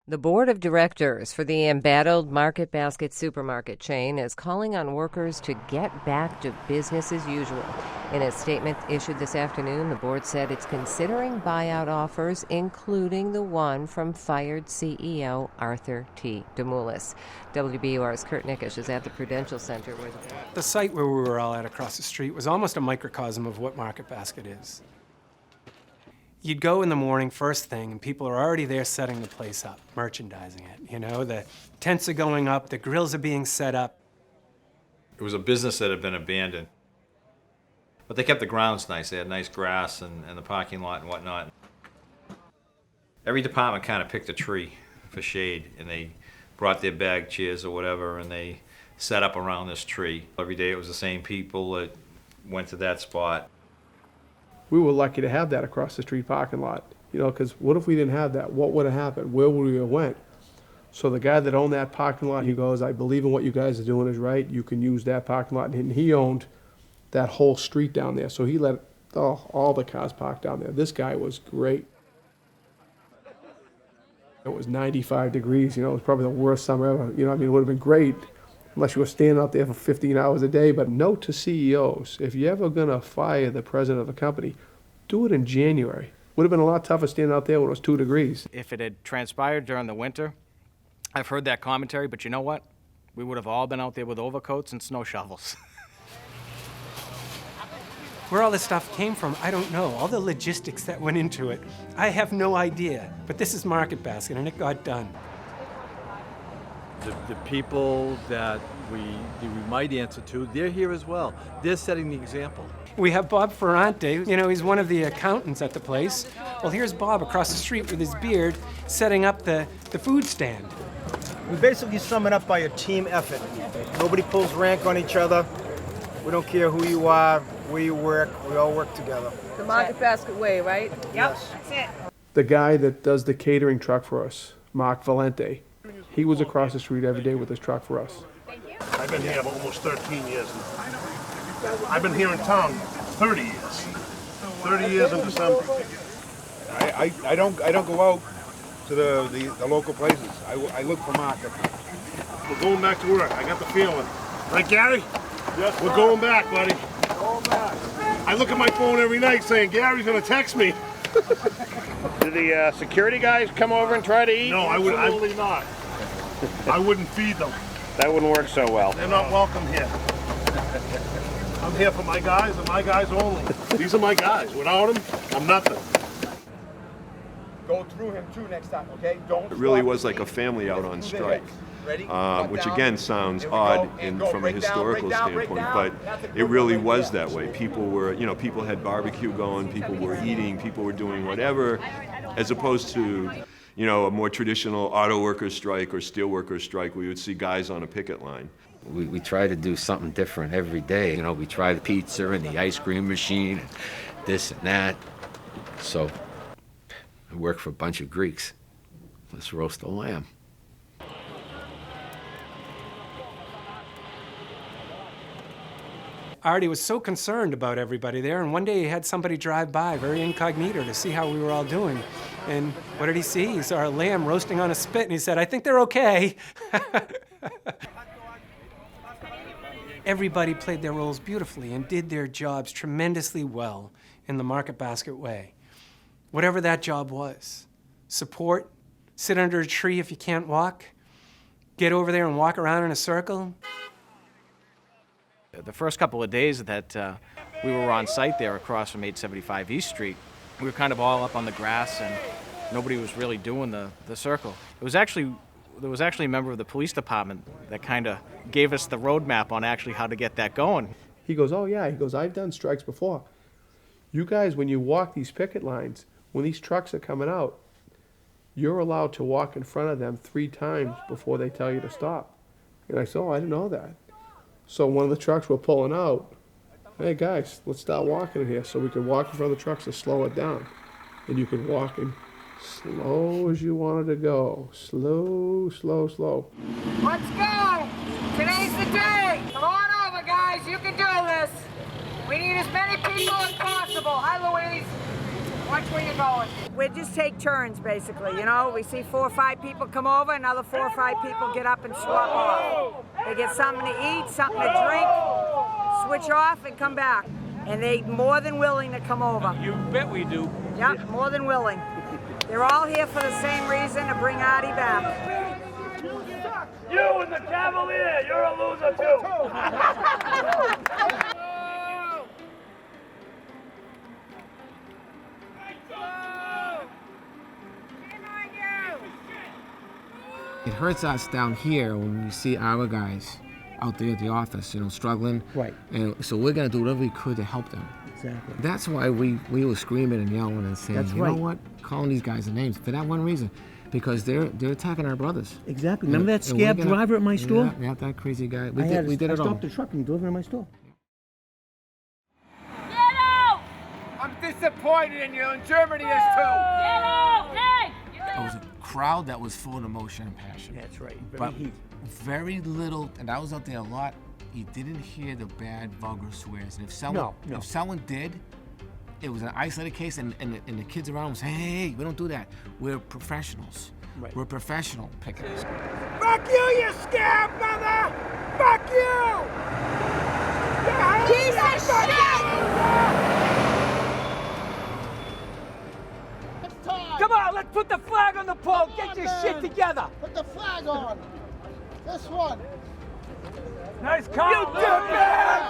The board of directors for the embattled Market Basket supermarket chain is calling on workers to get back to business as usual. In a statement issued this afternoon, the board said it's considering buyout offers, including the one from fired CEO Arthur T. Demoulas. WBUR's Kurt Nickish is at the Prudential Center. Where The site where we were all at across the street was almost a microcosm of what Market Basket is. You'd go in the morning, first thing, and people are already there setting the place up, merchandising it. You know, the tents are going up, the grills are being set up. It was a business that had been abandoned. But they kept the grounds nice. They had nice grass and the parking lot and whatnot. Every department kind of picked a tree for shade, and they brought their bag chairs or whatever, and they set up around this tree. Every day it was the same people that went to that spot. We were lucky to have that across the street parking lot, you know, because what if we didn't have that? What would have happened? Where would we have went? So the guy that owned that parking lot, he goes, I believe in what you guys are doing is right. You can use that parking lot. And he owned that whole street down there. So he let all the cars park down there. This guy was great. It was 95 degrees, you know, it was probably the worst summer ever. You know, I mean, it would have been great unless you were standing out there for 15 hours a day. But note to CEOs, if you're ever going to fire the president of a company, do it in January. Would have been a lot tougher standing out there when it was 2 degrees. If it had transpired during the winter, I've heard that commentary, but you know what? We would have all been out there with overcoats and snow shovels. Where all this stuff came from, I don't know. All the logistics that went into it, I have no idea. But this is Market Basket, and it got done. The people that we might answer to, they're here as well. They're setting the example. We have Bob Ferrante, you know, he's one of the accountants at the place. Well, here's Bob across the street with his beard setting up the food stand. We basically sum it up by a team effort. Nobody pulls rank on each other. We don't care who you are, where you work, we all work together. The Market Basket way, right? Yep, that's it. The guy that does the catering truck for us, Mark Valente, he was across the street every day with his truck for us. I've been here almost 13 years now. I've been here in town 30 years. 30 years in December. I don't go out to the local places. I look for market. We're going back to work. I got the feeling. Right, Gary? Yes, we're going back, buddy. Going back. I look at my phone every night saying Gary's going to text me. Do the security guys come over and try to eat? No, absolutely not. I wouldn't feed them. That wouldn't work so well. They're not welcome here. I'm here for my guys and my guys only. These are my guys. Without them, I'm nothing. Go through him too next time, okay? Don't. It really was like a family out on strike, which again sounds odd from a historical standpoint, but it really was that way. People were, you know, people had barbecue going, people were eating, people were doing whatever, as opposed to, you know, a more traditional auto workers strike or steel workers strike where you would see guys on a picket line. We try to do something different every day. You know, we try the pizza and the ice cream machine, and this and that. So I work for a bunch of Greeks. Let's roast a lamb. Artie was so concerned about everybody there, and one day he had somebody drive by, very incognito, to see how we were all doing. And what did he see? He saw a lamb roasting on a spit, and he said, I think they're okay. Everybody played their roles beautifully and did their jobs tremendously well in the Market Basket way. Whatever that job was. Support, sit under a tree if you can't walk, get over there and walk around in a circle. The first couple of days that we were on site there across from 875 East Street, we were kind of all up on the grass and nobody was really doing the circle. There was actually a member of the police department that kind of gave us the roadmap on actually how to get that going. He goes, oh yeah, he goes, I've done strikes before. You guys, when you walk these picket lines, when these trucks are coming out, you're allowed to walk in front of them 3 times before they tell you to stop. And I said, oh, I didn't know that. So one of the trucks were pulling out. Hey guys, let's start walking in here. So we could walk in front of the trucks to slow it down. And you could walk and Slow as you want it to go. Slow, slow, slow. Let's go! Today's the day! Come on over, guys. You can do this. We need as many people as possible. Hi, Louise. Watch where you're going. We just take turns, basically. You know, we see 4 or 5 people come over, another 4 or 5 people get up and swap off. They get something to eat, something to drink, switch off, and come back. And they're more than willing to come over. You bet we do. Yep, more than willing. They're all here for the same reason, to bring Artie back. You and the Cavalier, you're a loser too. It hurts us down here when we see our guys out there at the office, you know, struggling. Right. And so we're gonna do whatever we could to help them. Exactly. That's why we were screaming and yelling and saying, That's you right. know what, calling these guys names for that one reason, because they're attacking our brothers. Exactly. Remember that And we're scab gonna- driver at my store? Yeah, that crazy guy. I We did I it all. stopped the truck and he delivered to my store. I'm disappointed in you, and Germany is too. Get out! Hey! It was a crowd that was full of emotion and passion. That's right. But very little, and I was out there a lot. You didn't hear the bad, vulgar swears, and if someone did, it was an isolated case, and the kids around was saying, hey, we don't do that. We're professionals. Right. We're professional pickers. Fuck you, you scab mother! Fuck you! Piece of shit! Come on, let's put the flag on the pole. Get your shit together. Put the flag on. This one. Nice call. You dirtbag!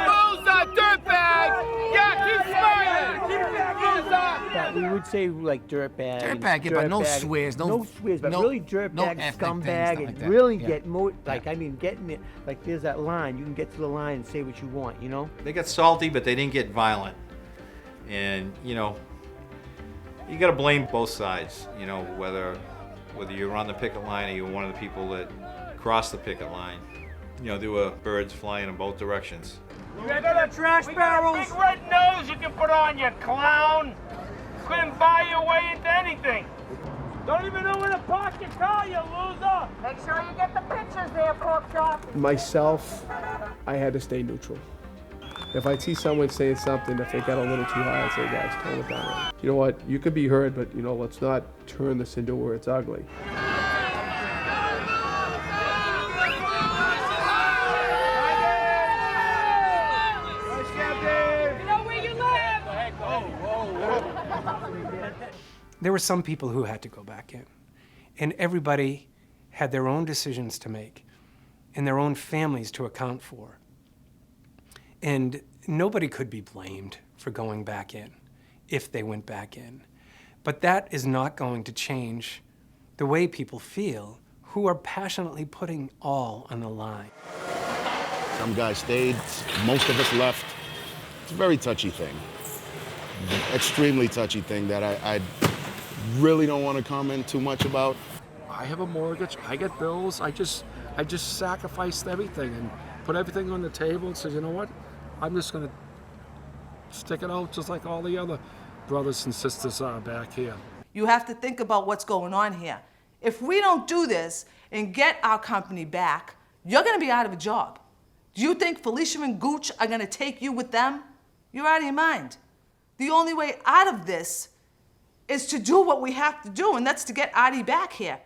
Loser, dirtbag! Yeah, keep smiling. Loser. But we would say like dirtbag. Dirtbag, yeah, but no swears, No swears, but no- really no dirtbag, ethnic things, scumbag, stuff and like that. really Yeah. get more, like, I mean, getting it, like there's that line, you can get to the line and say what you want, you know? They got salty, but they didn't get violent. And, you know, you got to blame both sides, you know, whether you're on the picket line or you're one of the people that crossed the picket line. You know, there were birds flying in both directions. You got the trash barrels. Big red nose you can put on, you clown. Couldn't buy your way into anything. Don't even know where to park your car, you loser. Make sure you get the pictures there, pork chop. Myself, I had to stay neutral. If I see someone saying something, if they got a little too high, I'd say, guys, tone it down. You know what? You could be heard, but, you know, let's not turn this into where it's ugly. There were some people who had to go back in, and everybody had their own decisions to make and their own families to account for. And nobody could be blamed for going back in if they went back in. But that is not going to change the way people feel who are passionately putting all on the line. Some guys stayed, most of us left. It's a very touchy thing. Extremely touchy thing that I really don't want to comment too much about. I have a mortgage, I get bills, I just sacrificed everything and put everything on the table and said, you know what, I'm just gonna stick it out just like all the other brothers and sisters are back here. You have to think about what's going on here. If we don't do this and get our company back, you're gonna be out of a job. Do you think Felicia and Gooch are gonna take you with them? You're out of your mind. The only way out of this is to do what we have to do, and that's to get Artie back here.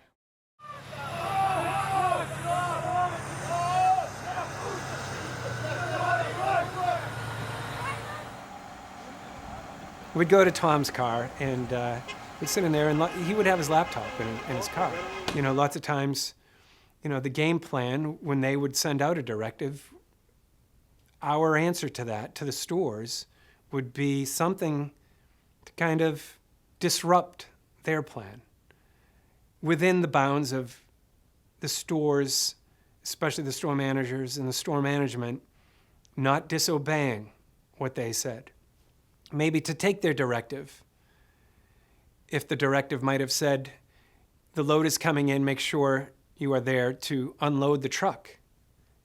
We'd go to Tom's car, and we'd sit in there, and he would have his laptop in his car. You know, lots of times, you know, the game plan, when they would send out a directive, our answer to that, to the stores, would be something to kind of disrupt their plan within the bounds of the stores, especially the store managers and the store management, not disobeying what they said. Maybe to take their directive. If the directive might have said, the load is coming in, make sure you are there to unload the truck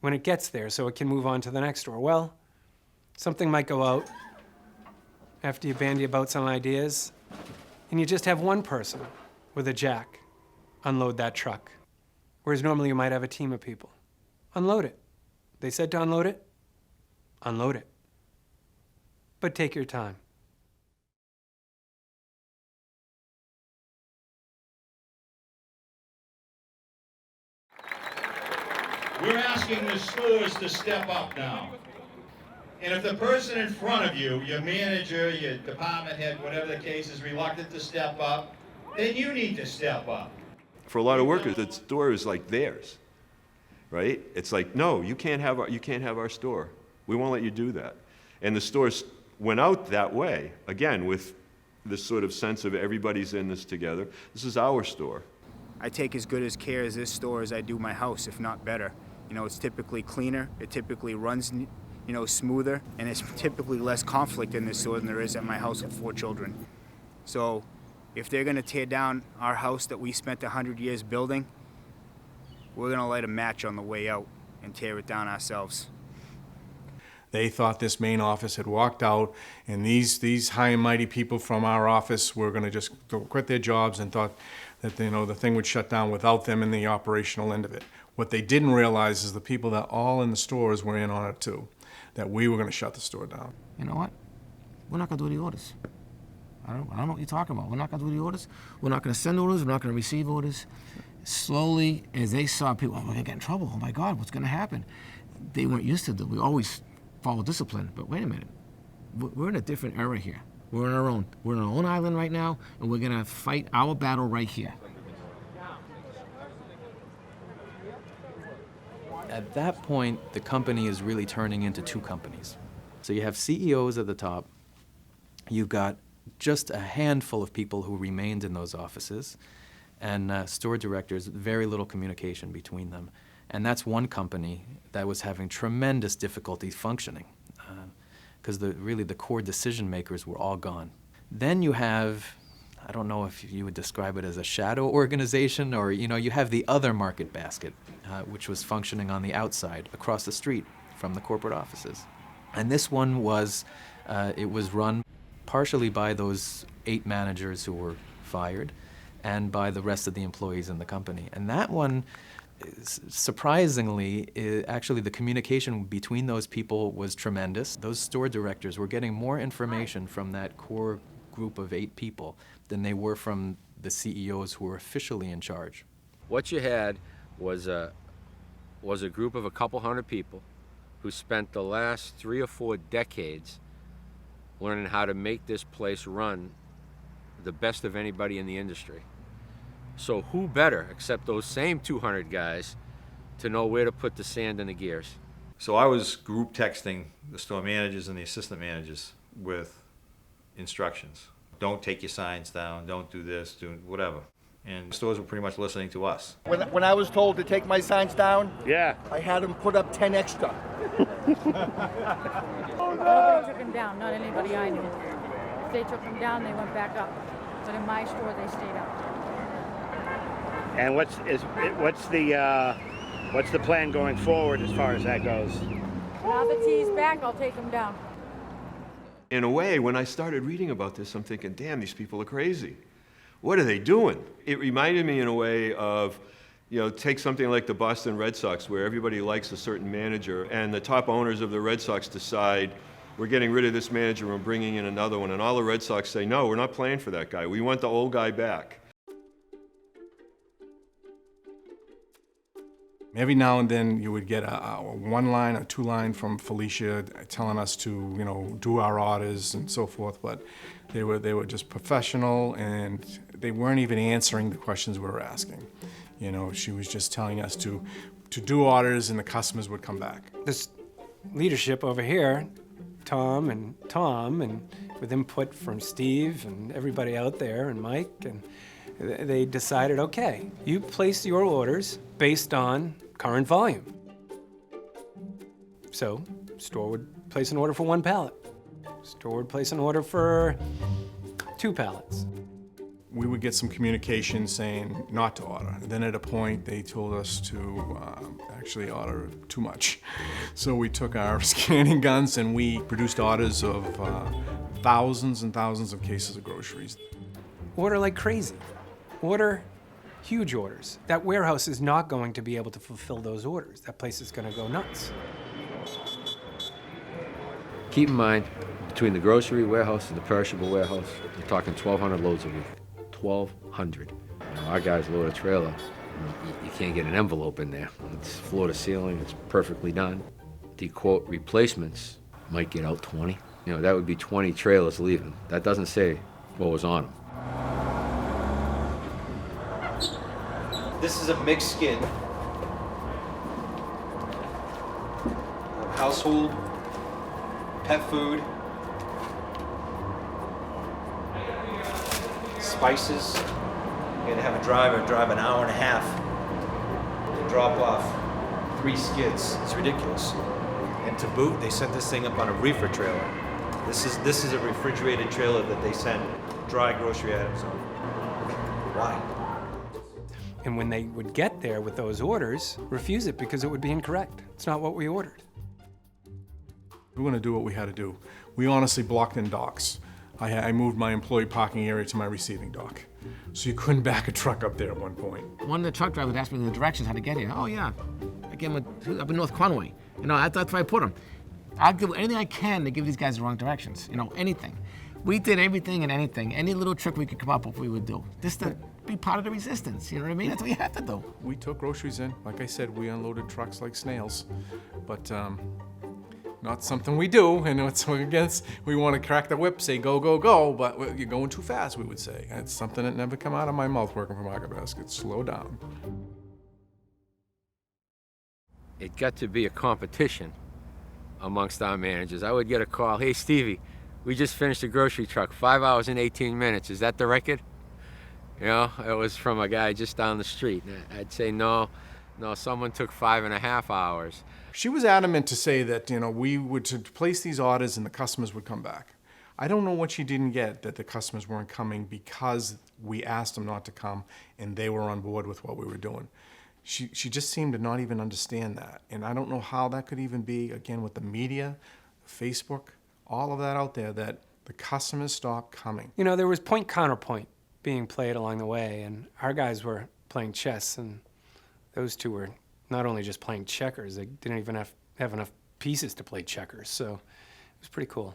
when it gets there so it can move on to the next store. Well, something might go out after you bandy about some ideas, and you just have one person with a jack unload that truck, whereas normally you might have a team of people. Unload it. They said to unload it. Unload it. But take your time. We're asking the stores to step up now. And if the person in front of you, your manager, your department head, whatever the case, is reluctant to step up, then you need to step up. For a lot of workers, the store is like theirs, right? It's like, no, you can't have our store. We won't let you do that. And the stores went out that way, again, with this sort of sense of everybody's in this together. This is our store. I take as good as care as this store as I do my house, if not better. You know, it's typically cleaner, it typically runs, you know, smoother, and it's typically less conflict in this store than there is at my house with 4 children. So if they're gonna tear down our house that we spent 100 years building, we're gonna light a match on the way out and tear it down ourselves. They thought this main office had walked out, and these high and mighty people from our office were going to just go quit their jobs, and thought that, you know, the thing would shut down without them in the operational end of it. What they didn't realize is the people that all in the stores were in on it too, that we were going to shut the store down. You know what? We're not going to do the orders. I don't know what you're talking about. We're not going to do the orders. We're not going to send orders. We're not going to receive orders. Slowly, as they saw people, oh, we're going to get in trouble. Oh my God, what's going to happen? They weren't used to it. We always follow discipline. But wait a minute. We're in a different era here. We're on our own. We're on our own island right now, and we're going to fight our battle right here. At that point, the company is really turning into 2 companies. So you have CEOs at the top. You've got just a handful of people who remained in those offices, and store directors, very little communication between them. And that's one company that was having tremendous difficulty functioning, because really the core decision makers were all gone. Then you have, I don't know if you would describe it as a shadow organization, or you have the other market basket, which was functioning on the outside, across the street from the corporate offices. And this one was, it was run partially by those 8 managers who were fired, and by the rest of the employees in the company. And that one, surprisingly, actually the communication between those people was tremendous. Those store directors were getting more information from that core group of 8 people than they were from the CEOs who were officially in charge. What you had was a group of a couple hundred people who spent the last 3 or 4 decades learning how to make this place run the best of anybody in the industry. So who better, except those same 200 guys, to know where to put the sand in the gears? So I was group texting the store managers and the assistant managers with instructions. Don't take your signs down, don't do this, do whatever. And the stores were pretty much listening to us. When I was told to take my signs down, yeah, I had them put up 10 extra. Nobody took them down, not anybody I knew. If they took them down, they went back up. But in my store, they stayed up. And what's the plan going forward as far as that goes? Now the tea's back, I'll take them down. In a way, when I started reading about this, I'm thinking, damn, these people are crazy. What are they doing? It reminded me in a way of, take something like the Boston Red Sox, where everybody likes a certain manager, and the top owners of the Red Sox decide, we're getting rid of this manager, we're bringing in another one, and all the Red Sox say, no, we're not playing for that guy. We want the old guy back. Every now and then you would get a 1-line or 2-line from Felicia telling us to, do our orders and so forth, but they were just professional, and they weren't even answering the questions we were asking. She was just telling us to do orders, and the customers would come back. This leadership over here, Tom, and with input from Steve and everybody out there, and Mike, and they decided, okay, you place your orders based on current volume. So, store would place an order for 1 pallet. Store would place an order for 2 pallets. We would get some communication saying not to order. Then at a point, they told us to actually order too much. So we took our scanning guns and we produced orders of thousands and thousands of cases of groceries. Order like crazy. Order huge orders. That warehouse is not going to be able to fulfill those orders. That place is going to go nuts. Keep in mind, between the grocery warehouse and the perishable warehouse, you're talking 1,200 loads a week. 1,200. You know, our guys load a trailer, you can't get an envelope in there. It's floor to ceiling, it's perfectly done. The quote replacements might get out 20. You know, that would be 20 trailers leaving. That doesn't say what was on them. This is a mixed skid. Household, pet food, spices. You're gonna have a driver drive an hour and a half to drop off 3 skids. It's ridiculous. And to boot, they sent this thing up on a reefer trailer. This is a refrigerated trailer that they send dry grocery items on. Why? And when they would get there with those orders, refuse it because it would be incorrect. It's not what we ordered. We're going to do what we had to do. We honestly blocked in docks. I moved my employee parking area to my receiving dock. So you couldn't back a truck up there at one point. One of the truck drivers asked me the directions how to get here. Oh yeah, I gave him up in North Conway. You know, that's where I put him. I'll do anything I can to give these guys the wrong directions. You know, anything. We did everything and anything. Any little trick we could come up with, we would do. Just to be part of the resistance, you know what I mean? That's what you have to do. We took groceries in. Like I said, we unloaded trucks like snails. But not something we do, and it's against, we want to crack the whip, say go, go, go, but you're going too fast, we would say. It's something that never come out of my mouth working for Market Basket. Slow down. It got to be a competition amongst our managers. I would get a call, hey Stevie, we just finished a grocery truck, 5 hours and 18 minutes. Is that the record? You know, it was from a guy just down the street. I'd say, no, someone took 5.5 hours. She was adamant to say that, you know, we would to place these orders and the customers would come back. I don't know what she didn't get, that the customers weren't coming because we asked them not to come and they were on board with what we were doing. She just seemed to not even understand that. And I don't know how that could even be, again, with the media, Facebook, all of that out there, that the customers stopped coming. You know, there was point counterpoint being played along the way, and our guys were playing chess, and those two were not only just playing checkers, they didn't even have enough pieces to play checkers, so it was pretty cool.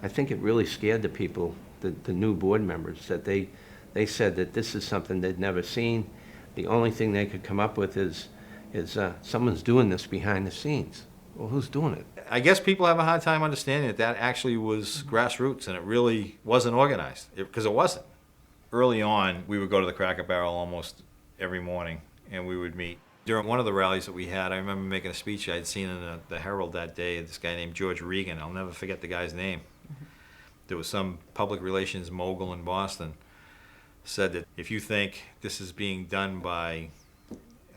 I think it really scared the people, the new board members, that they said that this is something they'd never seen. The only thing they could come up with is someone's doing this behind the scenes. Well, who's doing it? I guess people have a hard time understanding that that actually was grassroots and it really wasn't organized, because it wasn't. Early on, we would go to the Cracker Barrel almost every morning, and we would meet. During one of the rallies that we had, I remember making a speech I'd seen in the Herald that day, this guy named George Regan. I'll never forget the guy's name. There was some public relations mogul in Boston, said that if you think this is being done by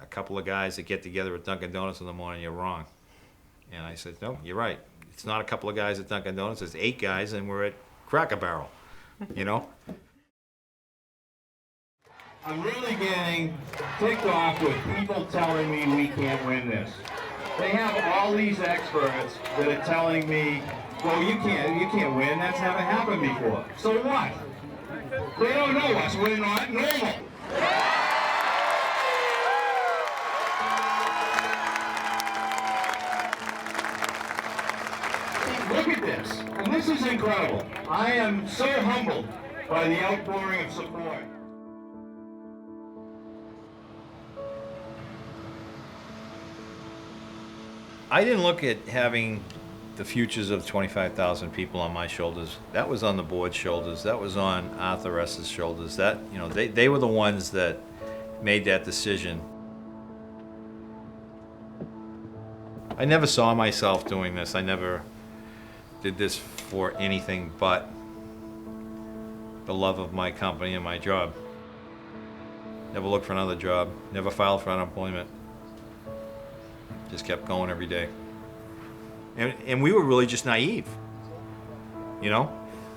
a couple of guys that get together at Dunkin' Donuts in the morning, you're wrong. And I said, no, you're right. It's not a couple of guys at Dunkin' Donuts, it's 8 guys, and we're at Cracker Barrel, you know? I'm really getting ticked off with people telling me we can't win this. They have all these experts that are telling me, well, you can't win, that's never happened before. So what? They don't know us, we're not normal. Look at this, and this is incredible. I am so humbled by the outpouring of support. I didn't look at having the futures of 25,000 people on my shoulders. That was on the board's shoulders. That was on Arthur S.'s shoulders. That, you know, they were the ones that made that decision. I never saw myself doing this. I never did this for anything but the love of my company and my job. Never looked for another job. Never filed for unemployment. Just kept going every day. And we were really just naive. You know?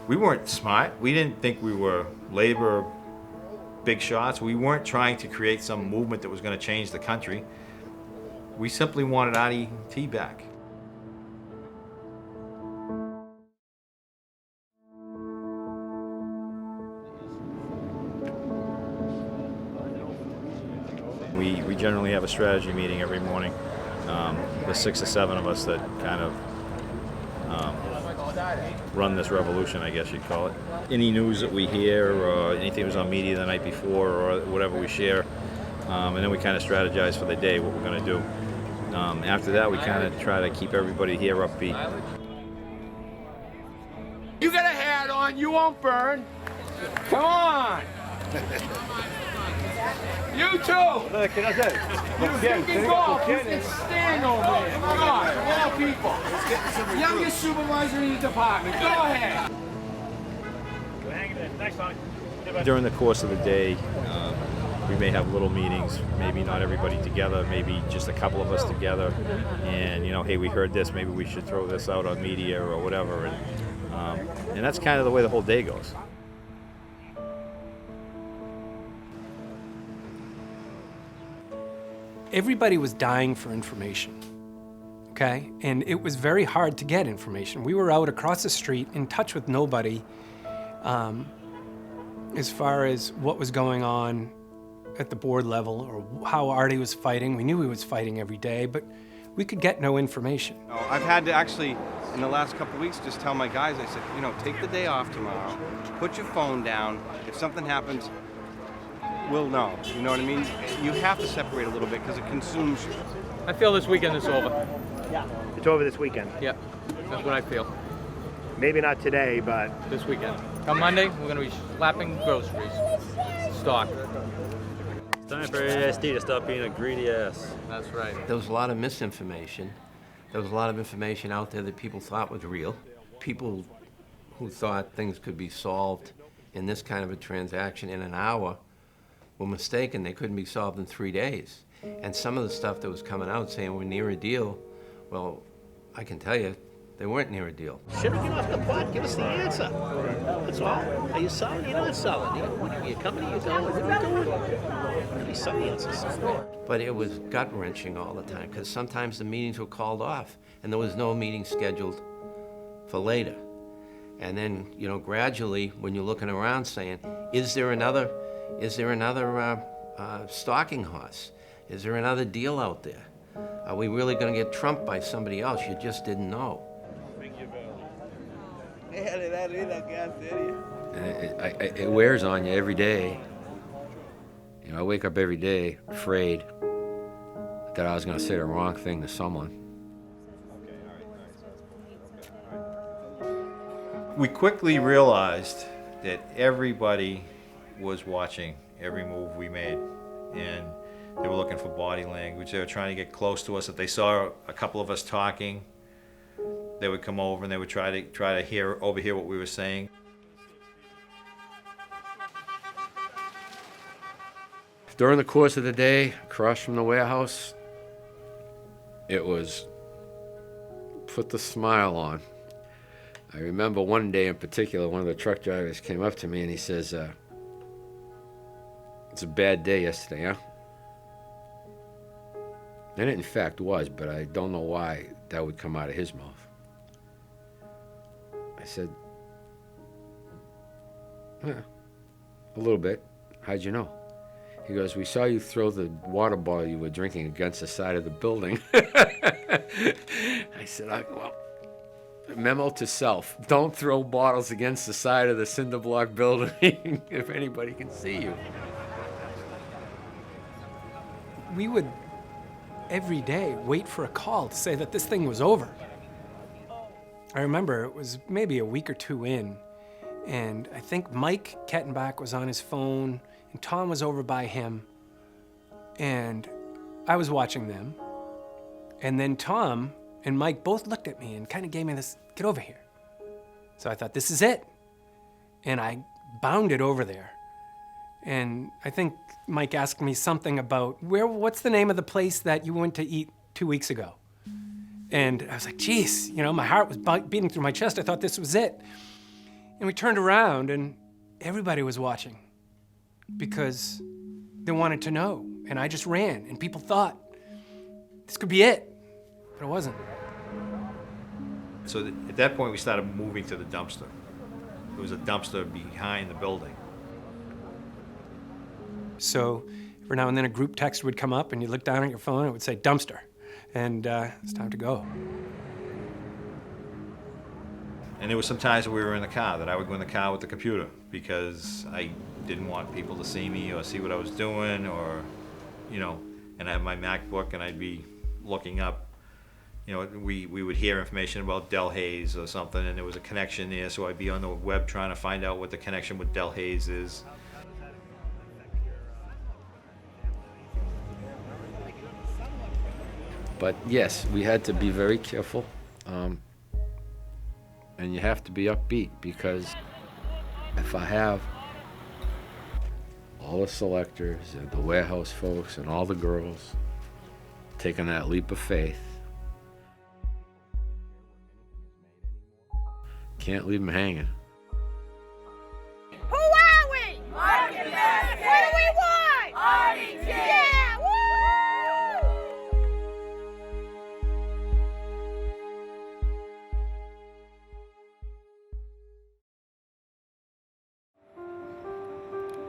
We weren't smart. We didn't think we were labor big shots. We weren't trying to create some movement that was going to change the country. We simply wanted RDT back. We generally have a strategy meeting every morning. The 6 or 7 of us that kind of run this revolution, I guess you'd call it. Any news that we hear or anything that was on media the night before or whatever we share, and then we kind of strategize for the day what we're going to do. After that, we kind of try to keep everybody here upbeat. You got a hat on, you won't burn. Come on. You too. You can golf. You can stand over there. Come on, of all people. Youngest supervisor in the department. Go ahead. During the course of the day, we may have little meetings, maybe not everybody together, maybe just a couple of us together, and hey, we heard this, maybe we should throw this out on media or whatever, and that's kind of the way the whole day goes. Everybody was dying for information, okay? And it was very hard to get information. We were out across the street in touch with nobody as far as what was going on at the board level or how Artie was fighting. We knew he was fighting every day, but we could get no information. I've had to actually, in the last couple of weeks, just tell my guys, I said, take the day off tomorrow, put your phone down. If something happens, we'll know. You know what I mean? You have to separate a little bit because it consumes you. I feel this weekend is over. Yeah. It's over this weekend. Yep, that's what I feel. Maybe not today, but this weekend. Come Monday, we're going to be slapping groceries. Stock. It's time for ASD to stop being a greedy ass. That's right. There was a lot of misinformation. There was a lot of information out there that people thought was real. People who thought things could be solved in this kind of a transaction in an hour were mistaken. They couldn't be solved in 3 days. And some of the stuff that was coming out saying we're near a deal, well, I can tell you, they weren't near a deal. Shit, get off the pot. Give us the answer. That's all. Are you selling? You're not selling. You're coming, you're going. What are you doing? Give me some answers. But it was gut-wrenching all the time because sometimes the meetings were called off and there was no meeting scheduled for later. And then, gradually, when you're looking around saying, is there another stalking horse? Is there another deal out there? Are we really going to get trumped by somebody else? You just didn't know. It wears on you every day. I wake up every day afraid that I was going to say the wrong thing to someone. We quickly realized that everybody was watching every move we made, and they were looking for body language. They were trying to get close to us. If they saw a couple of us talking, they would come over and they would try to overhear what we were saying. During the course of the day, across from the warehouse, it was put the smile on. I remember one day in particular, one of the truck drivers came up to me and he says, it's a bad day yesterday, huh? And it in fact was, but I don't know why that would come out of his mouth. I said, a little bit. How'd you know? He goes, we saw you throw the water bottle you were drinking against the side of the building. I said, well, memo to self, don't throw bottles against the side of the cinder block building if anybody can see you. We would, every day, wait for a call to say that this thing was over. I remember it was maybe a week or two in, and I think Mike Kettenbach was on his phone, and Tom was over by him, and I was watching them, and then Tom and Mike both looked at me and kind of gave me this, get over here. So I thought, this is it. And I bounded over there. And I think Mike asked me something about, what's the name of the place that you went to eat 2 weeks ago? And I was like, geez, my heart was beating through my chest. I thought this was it. And we turned around and everybody was watching because they wanted to know. And I just ran and people thought this could be it, but it wasn't. So at that point we started moving to the dumpster. There was a dumpster behind the building. So Every now and then a group text would come up and you look down at your phone and it would say dumpster. And it's time to go. And there were some times we were in the car that I would go in the car with the computer because I didn't want people to see me or see what I was doing, or, you know, and I have my MacBook and I'd be looking up, you know, we would hear information about Del Hayes or something, and there was a connection there, so I'd be on the web trying to find out what the connection with Del Hayes is. But yes, we had to be very careful. And you have to be upbeat, because if I have all the selectors and the warehouse folks and all the girls taking that leap of faith, can't leave them hanging. Who are we? Market Basket. What do we want? RDT. Yeah, woo!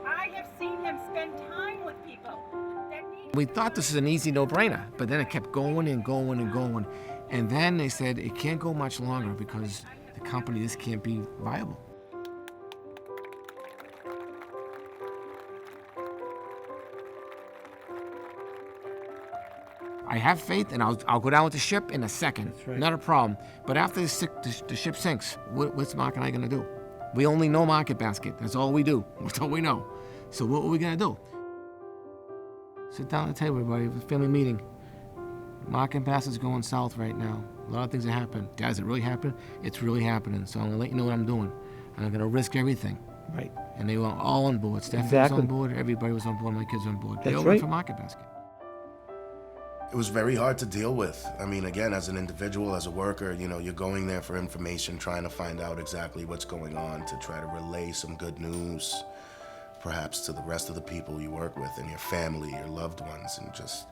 I have seen him spend time with people that need. We thought this was an easy no-brainer, but then it kept going and going and going. And then they said it can't go much longer because the company, this can't be viable. I have faith, and I'll go down with the ship in a second. That's right. Not a problem. But after the ship sinks, what's Mark and I gonna do? We only know Market Basket. That's all we do. That's all we know. So what are we gonna do? Sit down at the table, everybody. It was a family meeting. Market Basket's going south right now. A lot of things have happened. Does it really happen? It's really happening. So I'm gonna let you know what I'm doing. And I'm gonna risk everything. Right. And they were all on board. Stephanie was on board. Everybody was on board. My kids were on board. They all went for Market Basket. It was very hard to deal with. I mean, again, as an individual, as a worker, you know, you're going there for information, trying to find out exactly what's going on, to try to relay some good news, perhaps to the rest of the people you work with and your family, your loved ones, and just,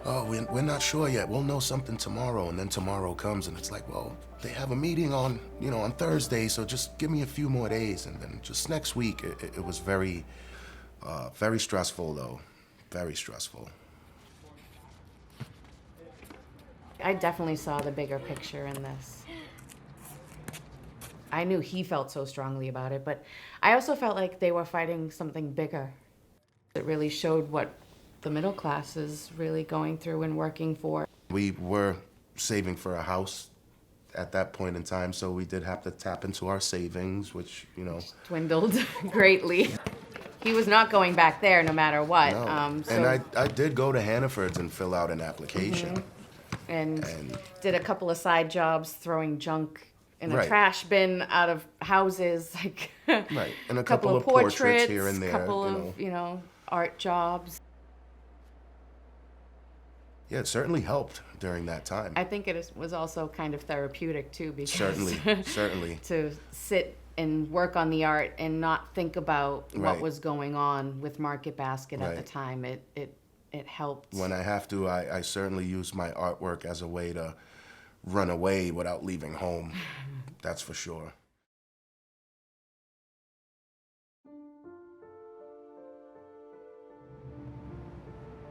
oh, we're not sure yet. We'll know something tomorrow. And then tomorrow comes and it's like, well, they have a meeting on, you know, on Thursday, so just give me a few more days. And then just next week, it was very, very stressful though, very stressful. I definitely saw the bigger picture in this. I knew he felt so strongly about it, but I also felt like they were fighting something bigger. It really showed what the middle class is really going through and working for. We were saving for a house at that point in time, so we did have to tap into our savings, which, you know, Dwindled greatly. He was not going back there no matter what. No. So, and I did go to Hannaford's and fill out an application. and did a couple of side jobs throwing junk in a Right. trash bin out of houses, like Right, and a couple of portraits here and there, couple you of know. you know, art jobs. Yeah, it certainly helped during that time. I think was also kind of therapeutic too, because Certainly. to sit and work on the art and not think about what Right. was going on with Market Basket at the Right. time, it helped. When I have to, I certainly use my artwork as a way to run away without leaving home. That's for sure.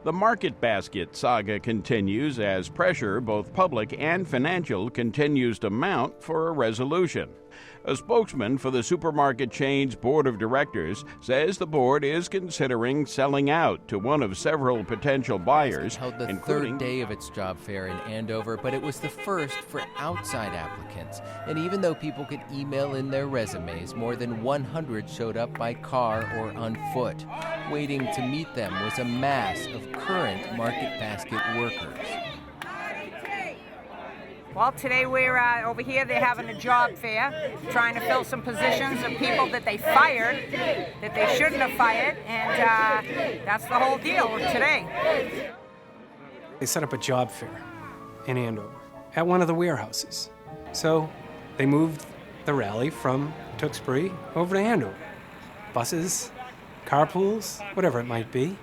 The Market Basket saga continues as pressure, both public and financial, continues to mount for a resolution. A spokesman for the supermarket chain's board of directors says the board is considering selling out to one of several potential buyers, held the including third day of its job fair in Andover, but it was the first for outside applicants. And even though people could email in their resumes, more than 100 showed up by car or on foot. Waiting to meet them was a mass of current Market Basket workers. Well, today we're over here. They're having a job fair, trying to fill some positions of people that they fired, that they shouldn't have fired, and that's the whole deal today. They set up a job fair in Andover at one of the warehouses. So they moved the rally from Tewksbury over to Andover. Buses, carpools, whatever it might be.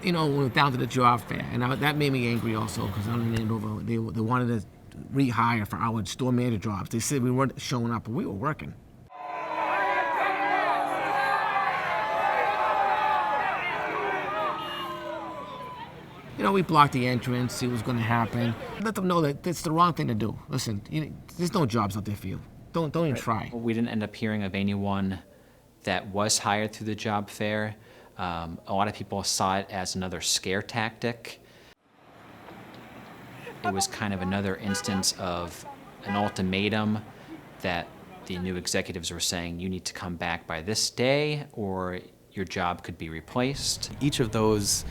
You know, we went down to the job fair, and that made me angry also, because I'm in Andover. They wanted to rehire for our store manager jobs. They said we weren't showing up, but we were working. You know, we blocked the entrance, see what was going to happen. Let them know that it's the wrong thing to do. Listen, there's no jobs out there for you. Don't even try. We didn't end up hearing of anyone that was hired through the job fair. A lot of people saw it as another scare tactic. It was kind of another instance of an ultimatum that the new executives were saying, you need to come back by this day or your job could be replaced. Each of those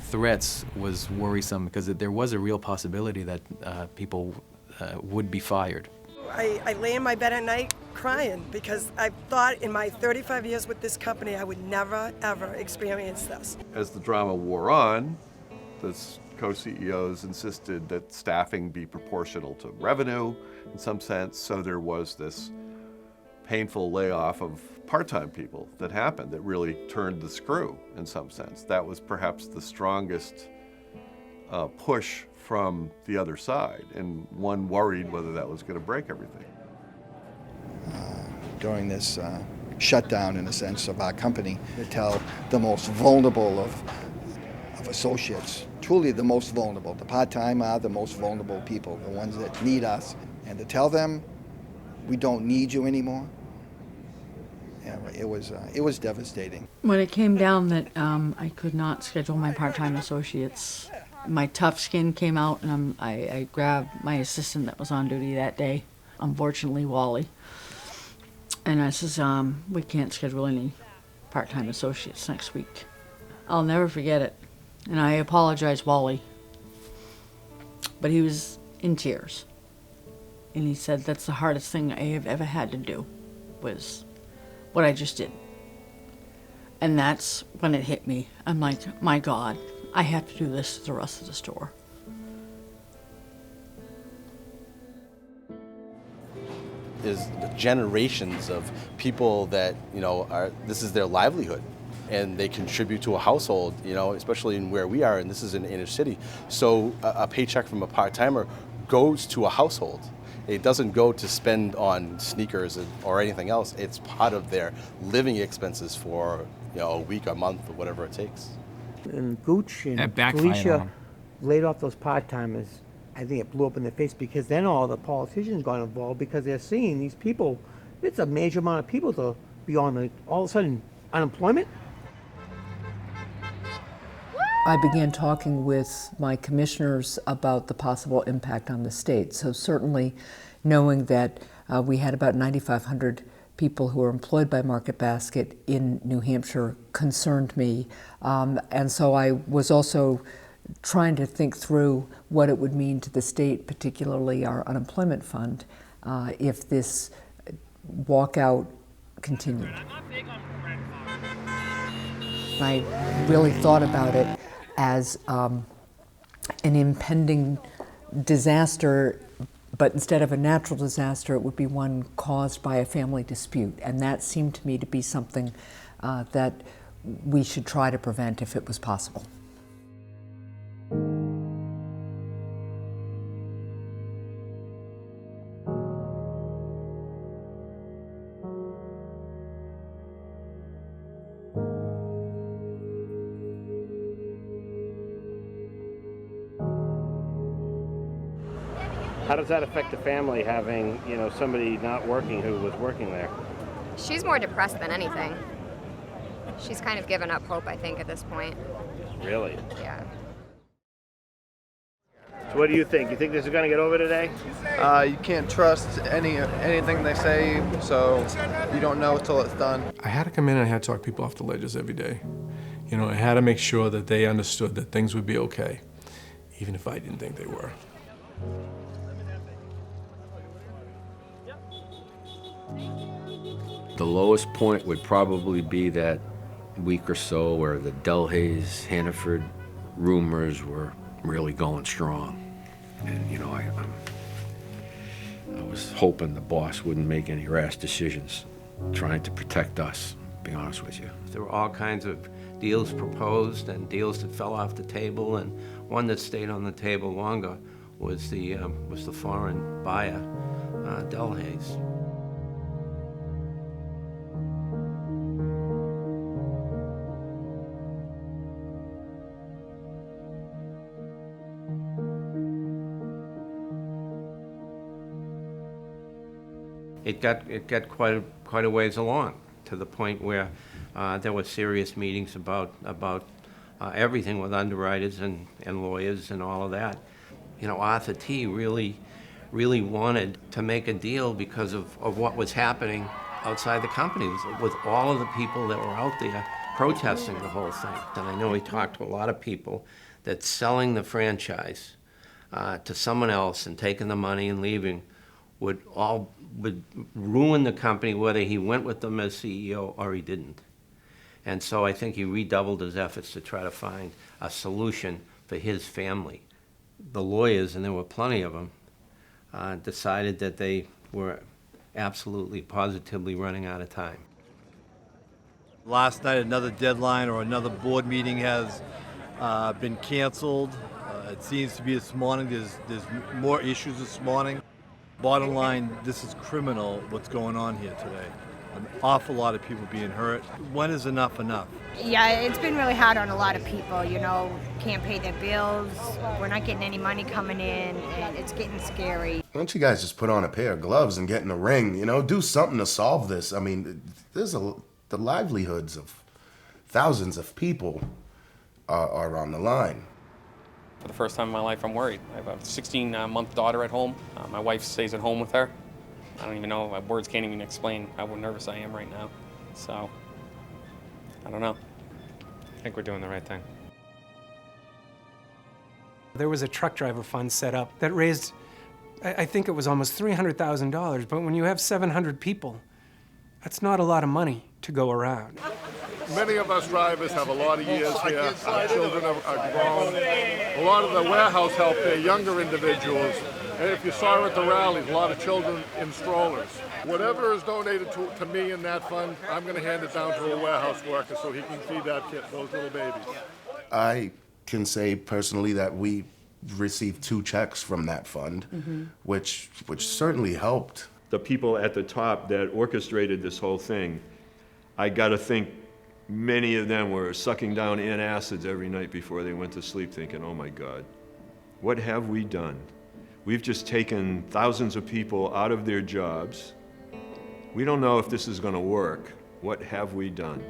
threats was worrisome because there was a real possibility that people would be fired. I lay in my bed at night crying because I thought in my 35 years with this company I would never, ever experience this. As the drama wore on, the co-CEOs insisted that staffing be proportional to revenue in some sense, so there was this painful layoff of part-time people that happened that really turned the screw in some sense. That was perhaps the strongest push from the other side, and one worried whether that was going to break everything. During this shutdown, in a sense, of our company, to tell the most vulnerable of associates, truly the most vulnerable. The part-time are the most vulnerable people, the ones that need us, and to tell them, we don't need you anymore. Yeah, it was devastating. When it came down that I could not schedule my part-time associates, my tough skin came out, and I grabbed my assistant that was on duty that day, unfortunately Wally, and I says, we can't schedule any part-time associates next week. I'll never forget it, and I apologize, Wally, but he was in tears, and he said that's the hardest thing I have ever had to do, was what I just did. And that's when it hit me. I'm like, my God, I have to do this to the rest of the store. Is the generations of people that, this is their livelihood and they contribute to a household, especially in where we are, and this is in inner city. So a paycheck from a part-timer goes to a household. It doesn't go to spend on sneakers or anything else. It's part of their living expenses for a week, a month, or whatever it takes. And Gooch and That backfired on Felicia them. laid off those part-timers. I think it blew up in their face because then all the politicians got involved because they're seeing these people. It's a major amount of people to be on all of a sudden unemployment. I began talking with my commissioners about the possible impact on the state. So certainly knowing that we had about 9,500 people who were employed by Market Basket in New Hampshire concerned me. And so I was also trying to think through what it would mean to the state, particularly our unemployment fund, if this walkout continued. I really thought about it as an impending disaster, but instead of a natural disaster, it would be one caused by a family dispute. And that seemed to me to be something that we should try to prevent if it was possible. How does that affect the family having, somebody not working who was working there? She's more depressed than anything. She's kind of given up hope, I think, at this point. Really? Yeah. So what do you think? You think this is going to get over today? You can't trust anything they say, so you don't know until it's done. I had to come in and I had to talk people off the ledges every day. I had to make sure that they understood that things would be okay, even if I didn't think they were. The lowest point would probably be that week or so where the Delhaize, Hannaford rumors were really going strong. And, I was hoping the boss wouldn't make any rash decisions, trying to protect us, to be honest with you. There were all kinds of deals proposed and deals that fell off the table, and one that stayed on the table longer was the foreign buyer, Delhaize. it got quite a ways along, to the point where there were serious meetings about everything with underwriters and lawyers and all of that. You know, Arthur T. really wanted to make a deal because of what was happening outside the company with all of the people that were out there protesting the whole thing. And I know he talked to a lot of people that selling the franchise to someone else and taking the money and leaving would ruin the company, whether he went with them as CEO or he didn't. And so I think he redoubled his efforts to try to find a solution for his family. The lawyers, and there were plenty of them, decided that they were absolutely, positively running out of time. Last night, another deadline or another board meeting has been canceled. It seems to be this morning, there's more issues this morning. Bottom line, this is criminal what's going on here today. An awful lot of people being hurt. When is enough enough? Yeah, it's been really hard on a lot of people, you know, can't pay their bills, we're not getting any money coming in, and it's getting scary. Why don't you guys just put on a pair of gloves and get in the ring, you know, do something to solve this. I mean, the livelihoods of thousands of people are on the line. For the first time in my life, I'm worried. I have a 16-month daughter at home. My wife stays at home with her. I don't even know, my words can't even explain how nervous I am right now. So, I don't know. I think we're doing the right thing. There was a truck driver fund set up that raised, I think it was almost $300,000, but when you have 700 people, that's not a lot of money to go around. Many of us drivers have a lot of years here. Our children are grown. A lot of the warehouse help, they're younger individuals. And if you saw at the rallies, a lot of children in strollers. Whatever is donated to me in that fund, I'm going to hand it down to a warehouse worker so he can feed that kid, those little babies. I can say personally that we received 2 checks from that fund, which certainly helped. The people at the top that orchestrated this whole thing, I got to think many of them were sucking down antacids every night before they went to sleep thinking, oh my God, what have we done? We've just taken thousands of people out of their jobs. We don't know if this is going to work. What have we done?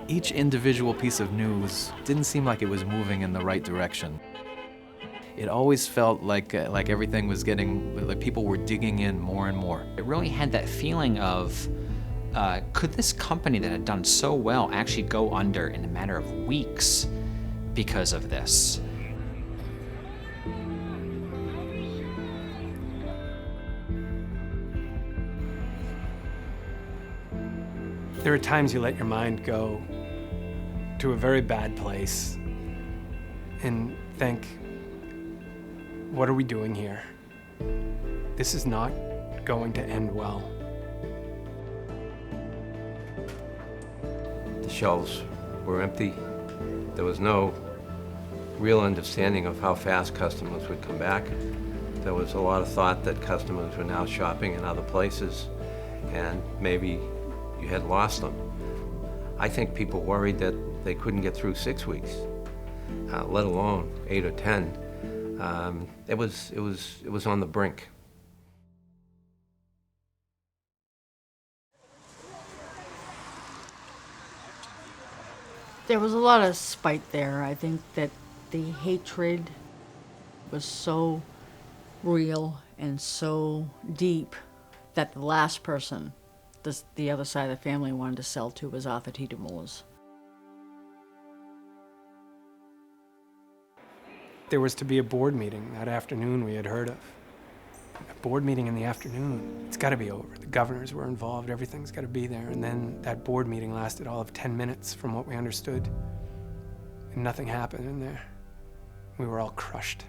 Each individual piece of news didn't seem like it was moving in the right direction. It always felt like everything was like people were digging in more and more. It really had that feeling of, could this company that had done so well actually go under in a matter of weeks because of this? There are times you let your mind go to a very bad place and think, what are we doing here? This is not going to end well. The shelves were empty. There was no real understanding of how fast customers would come back. There was a lot of thought that customers were now shopping in other places, and maybe you had lost them. I think people worried that they couldn't get through 6 weeks, let alone 8 or 10. It was on the brink. There was a lot of spite there. I think that the hatred was so real and so deep that the last person the other side of the family wanted to sell to was Arthur T. DeMoss. There was to be a board meeting that afternoon we had heard of. A board meeting in the afternoon. It's got to be over. The governors were involved. Everything's got to be there. And then that board meeting lasted all of 10 minutes from what we understood. And nothing happened in there. We were all crushed.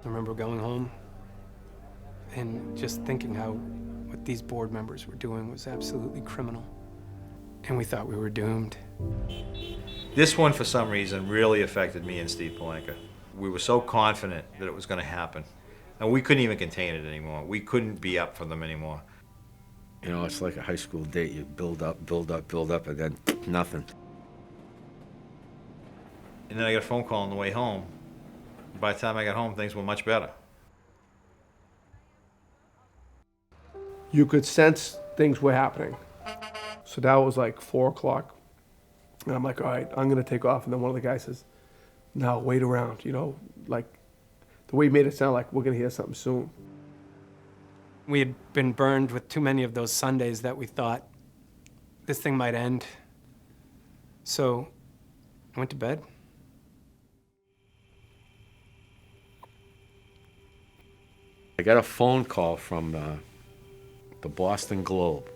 I remember going home and just thinking how what these board members were doing was absolutely criminal. And we thought we were doomed. This one, for some reason, really affected me and Steve Palenka. We were so confident that it was going to happen. And we couldn't even contain it anymore. We couldn't be up for them anymore. You know, it's like a high school date. You build up, build up, build up, and then nothing. And then I got a phone call on the way home By the time I got home, things were much better. You could sense things were happening. So that was like 4 o'clock. And I'm like, all right, I'm gonna take off. And then one of the guys says, no, wait around, you know, like the way he made it sound like we're gonna hear something soon. We had been burned with too many of those Sundays that we thought this thing might end. So I went to bed. I got a phone call from the Boston Globe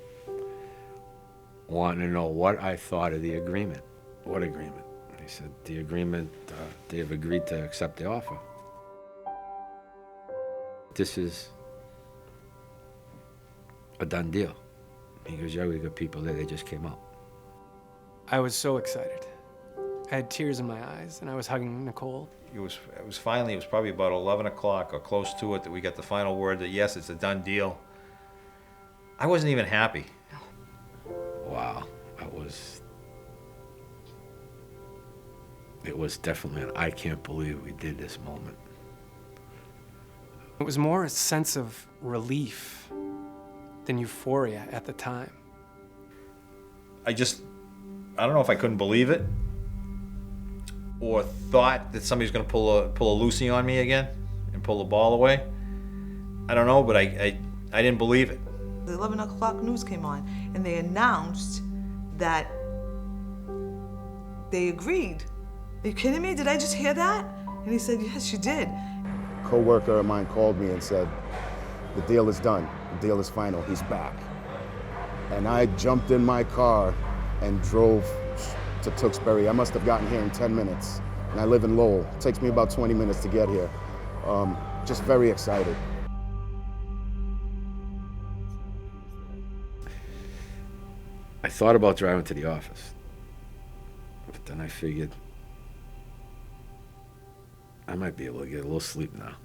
wanting to know what I thought of the agreement. What agreement? They said the agreement, they have agreed to accept the offer. This is a done deal. He goes, yeah, we got people there, they just came out. I was so excited. I had tears in my eyes, and I was hugging Nicole. It was probably about 11 o'clock or close to it that we got the final word that yes, it's a done deal. I wasn't even happy. Wow, it was definitely an I can't believe we did this moment. It was more a sense of relief than euphoria at the time. I don't know if I couldn't believe it or thought that somebody's going to pull a Lucy on me again and pull the ball away. I don't know, but I didn't believe it. The 11 o'clock news came on, and they announced that they agreed. Are you kidding me? Did I just hear that? And he said, yes, you did. A co-worker of mine called me and said, the deal is done. The deal is final. He's back. And I jumped in my car and drove to Tewksbury. I must have gotten here in 10 minutes. And I live in Lowell. It takes me about 20 minutes to get here. Just very excited. I thought about driving to the office, but then I figured I might be able to get a little sleep now.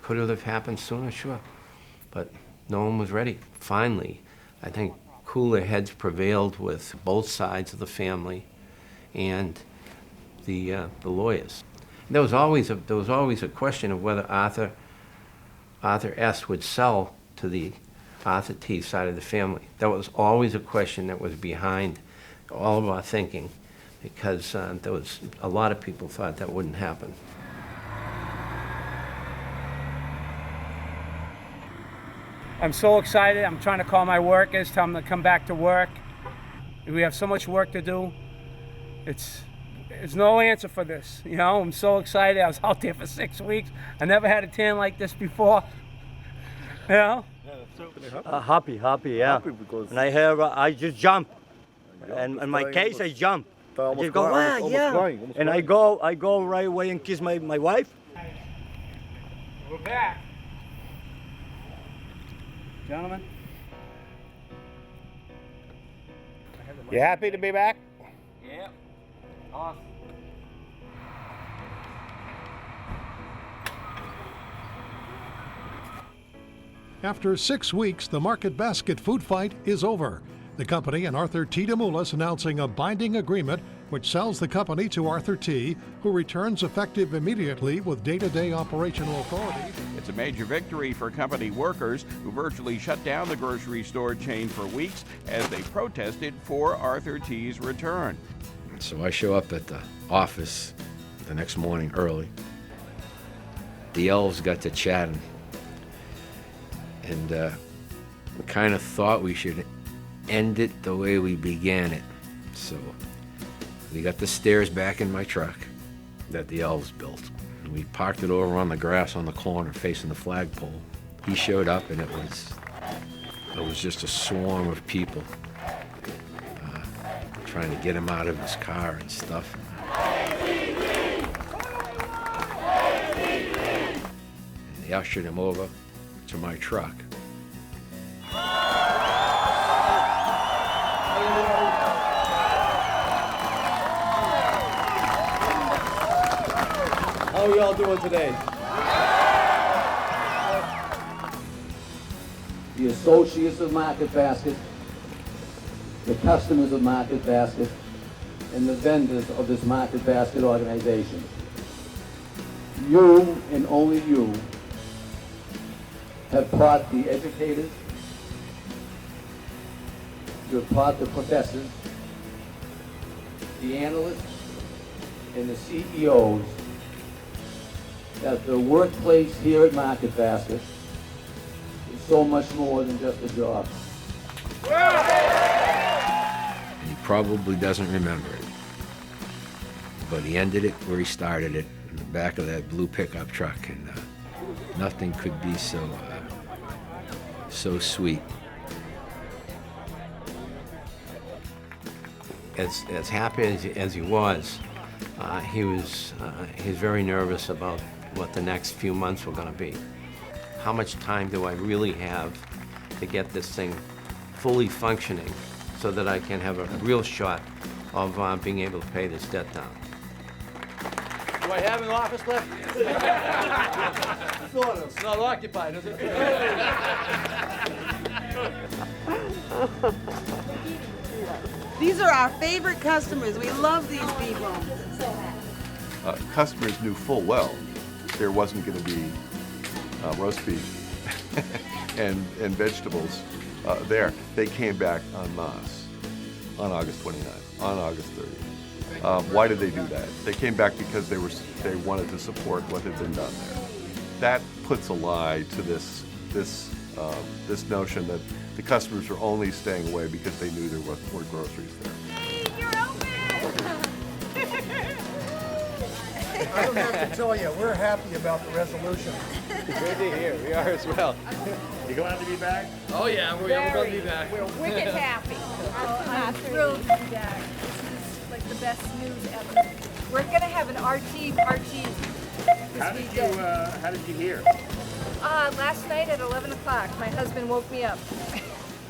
Could it have happened sooner? Sure. But no one was ready. Finally, I think cooler heads prevailed with both sides of the family and the lawyers. And there was always a question of whether Arthur S. would sell to the Arthur T. side of the family. That was always a question that was behind all of our thinking, because there was a lot of people thought that wouldn't happen. I'm so excited. I'm trying to call my workers, tell them to come back to work. We have so much work to do. There's no answer for this, you know? I'm so excited. I was out there for 6 weeks. I never had a tan like this before, you know? Happy, yeah. Happy because and I just jump. And in my case, I jump. I just go, yeah. And I go right away and kiss my wife. We're back. Gentlemen. You happy to be back? Yeah. Awesome. After 6 weeks, the Market Basket food fight is over. The company and Arthur T. DeMoulas announcing a binding agreement which sells the company to Arthur T., who returns effective immediately with day-to-day operational authority. It's a major victory for company workers who virtually shut down the grocery store chain for weeks as they protested for Arthur T.'s return. So I show up at the office the next morning early. The elves got to chatting, and we kind of thought we should end it the way we began it. So we got the stairs back in my truck that the elves built. And we parked it over on the grass on the corner facing the flagpole. He showed up, and it was just a swarm of people trying to get him out of his car and stuff. And they ushered him over to my truck. How are y'all doing today? the associates of Market Basket, the customers of Market Basket, and the vendors of this Market Basket organization. You, and only you, have taught the educators, you have taught the professors, the analysts, and the CEOs that the workplace here at Market Basket is so much more than just a job. He probably doesn't remember it, but he ended it where he started it, in the back of that blue pickup truck, and nothing could be so sweet. As happy as he was very nervous about what the next few months were going to be. How much time do I really have to get this thing fully functioning so that I can have a real shot of being able to pay this debt down? Do I have an office left? Sort of. It's not occupied, is it? These are our favorite customers. We love these people. Customers knew full well there wasn't going to be roast beef and vegetables there. They came back en masse on August 29th, on August 30th. Why did they do that? They came back because they wanted to support what had been done there. That puts a lie to this notion that the customers were only staying away because they knew there were groceries there. I don't have to tell you, we're happy about the resolution. Good to hear. We are as well. You glad to be back? Oh yeah, we're going to be back. We're wicked happy. I'm thrilled to be back. This is like the best news ever. We're going to have an RT party this weekend. How did you hear? Last night at 11 o'clock, my husband woke me up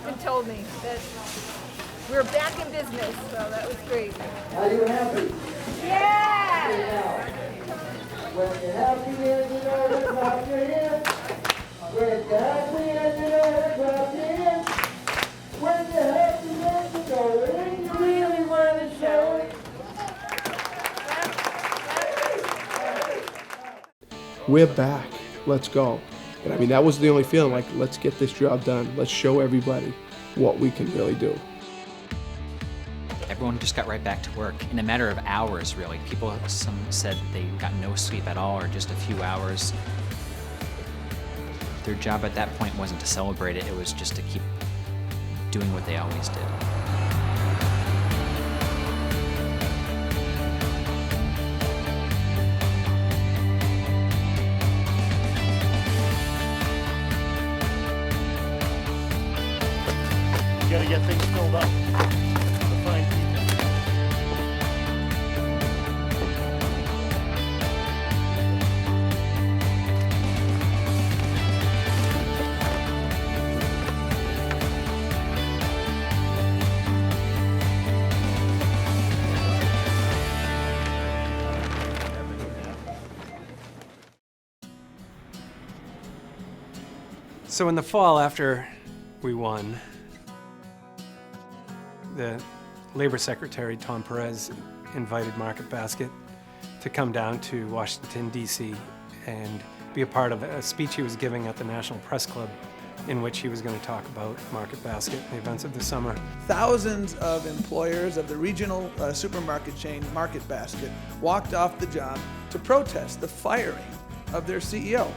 and told me that we're back in business, so that was great. Are you happy? Yeah! When you're happy and you know to clap your hands. When you're happy and you know to clap your hands. When you're happy and you know and you really want to show it. We're back. Let's go. And I mean, that was the only feeling, like, let's get this job done. Let's show everybody what we can really do. Everyone just got right back to work in a matter of hours, really. Some said they got no sleep at all or just a few hours. Their job at that point wasn't to celebrate it, it was just to keep doing what they always did. You gotta get things filled up. To find people. So in the fall, after we won, the Labor Secretary, Tom Perez, invited Market Basket to come down to Washington, D.C. and be a part of a speech he was giving at the National Press Club in which he was going to talk about Market Basket and the events of the summer. Thousands of employers of the regional supermarket chain Market Basket walked off the job to protest the firing of their CEO.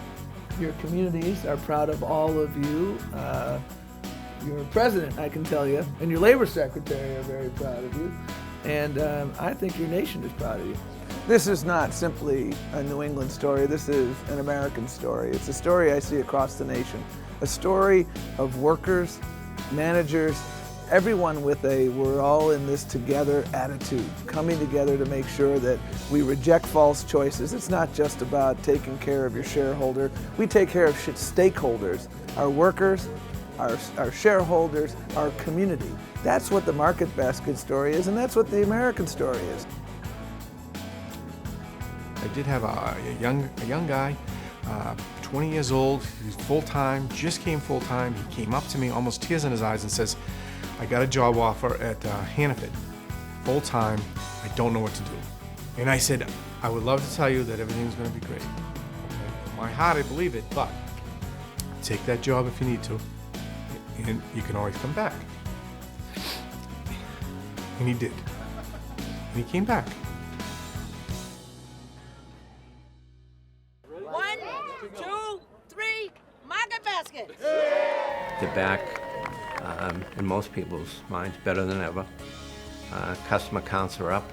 Your communities are proud of all of you. Your president, I can tell you, and your labor secretary are very proud of you. And I think your nation is proud of you. This is not simply a New England story. This is an American story. It's a story I see across the nation. A story of workers, managers, everyone with a we're all in this together attitude, coming together to make sure that we reject false choices. It's not just about taking care of your shareholder. We take care of stakeholders, our workers, our shareholders, our community. That's what the Market Basket story is, and that's what the American story is. I did have a young guy, 20 years old, he's full-time, just came full-time. He came up to me, almost tears in his eyes, and says, I got a job offer at Hannaford, full-time, I don't know what to do. And I said, I would love to tell you that everything's gonna be great. Okay? In my heart, I believe it, but take that job if you need to, and you can always come back. And he did. And he came back. 1, 2, 3, market basket. They're back, in most people's minds, better than ever. Customer counts are up.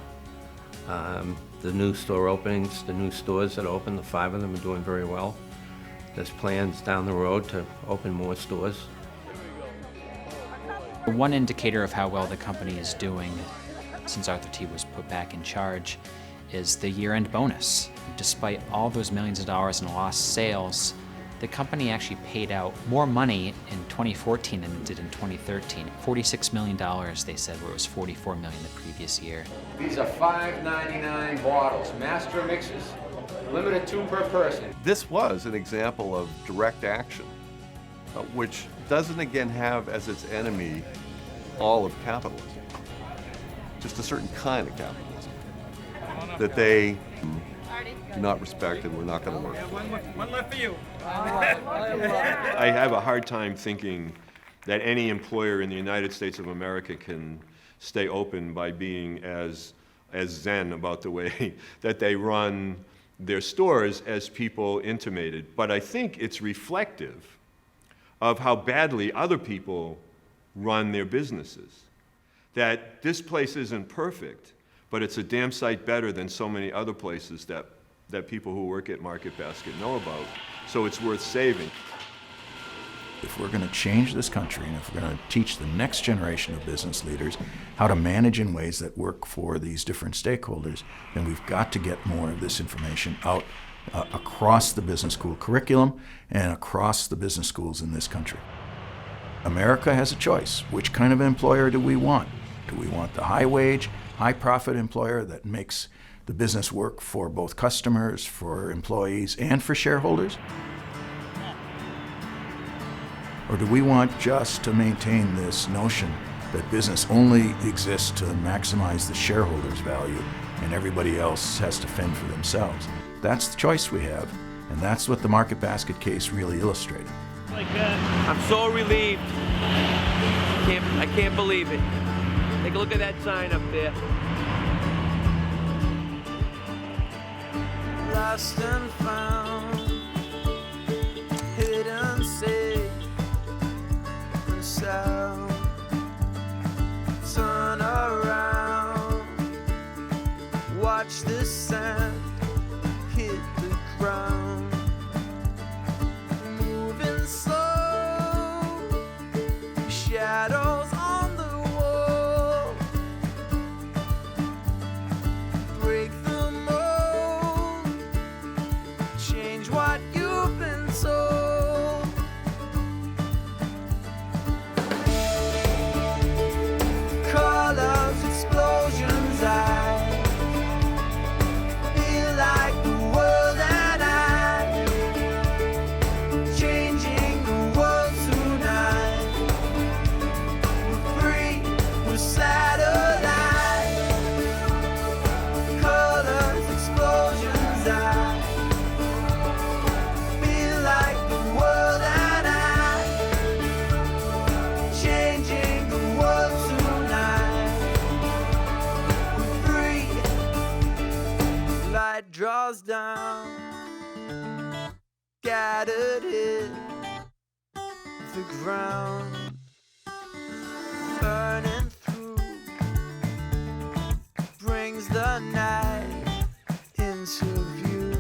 The new store openings, the new stores that open, the 5 of them are doing very well. There's plans down the road to open more stores. One indicator of how well the company is doing since Arthur T. was put back in charge is the year-end bonus. Despite all those millions of dollars in lost sales, the company actually paid out more money in 2014 than it did in 2013. $46 million, they said, where it was $44 million the previous year. These are $5.99 bottles, master mixes, limited 2 per person. This was an example of direct action, which doesn't again have as its enemy all of capitalism, just a certain kind of capitalism that they do not respect and we're not going to work for. One left for you. I have a hard time thinking that any employer in the United States of America can stay open by being as zen about the way that they run their stores as people intimated. But I think it's reflective of how badly other people run their businesses. That this place isn't perfect, but it's a damn sight better than so many other places that people who work at Market Basket know about. So it's worth saving. If we're going to change this country and if we're going to teach the next generation of business leaders how to manage in ways that work for these different stakeholders, then we've got to get more of this information out across the business school curriculum and across the business schools in this country. America has a choice. Which kind of employer do we want? Do we want the high-wage, high-profit employer that makes the business work for both customers, for employees, and for shareholders? Or do we want just to maintain this notion that business only exists to maximize the shareholders' value and everybody else has to fend for themselves? That's the choice we have, and that's what the Market Basket case really illustrated. I'm so relieved. I can't believe it. Take a look at that sign up there. Lost and found, hidden safe and sound. Turn around, watch the sand hit the ground. Moving slow, shadows on the wall. Break the mold, change what you've been told. Colors, explosions, I feel like the world and I, changing the world tonight. We're free, we're satellite. Colors, explosions, I feel like the world and I, changing the world tonight. We're free, light draws down, scattered hit the ground, burning through, brings the night into view.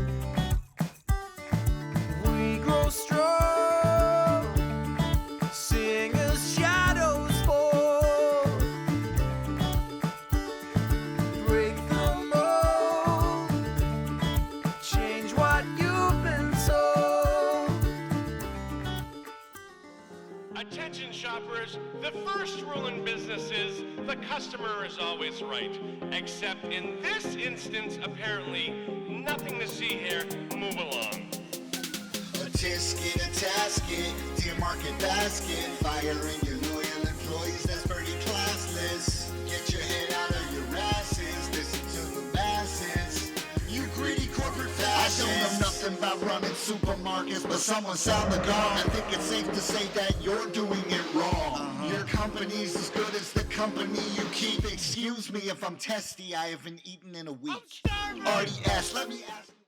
We grow strong, seeing as shadows fall. Break the mold, change what you've been told. Attention shoppers, the first rule in business is the customer is always right. Except in this instance, apparently, nothing to see here. Move along. tisket, a tasket, dear market basket. Firing your loyal employees, that's pretty classless. Get your head out of your asses, listen to the masses. You greedy corporate fascists. I don't know nothing about running supermarkets, but someone sound the gong. I think it's safe to say that you're doing it wrong. Your company's as good as the company you keep. Excuse me if I'm testy, I haven't eaten in a week. Already asked, let me ask.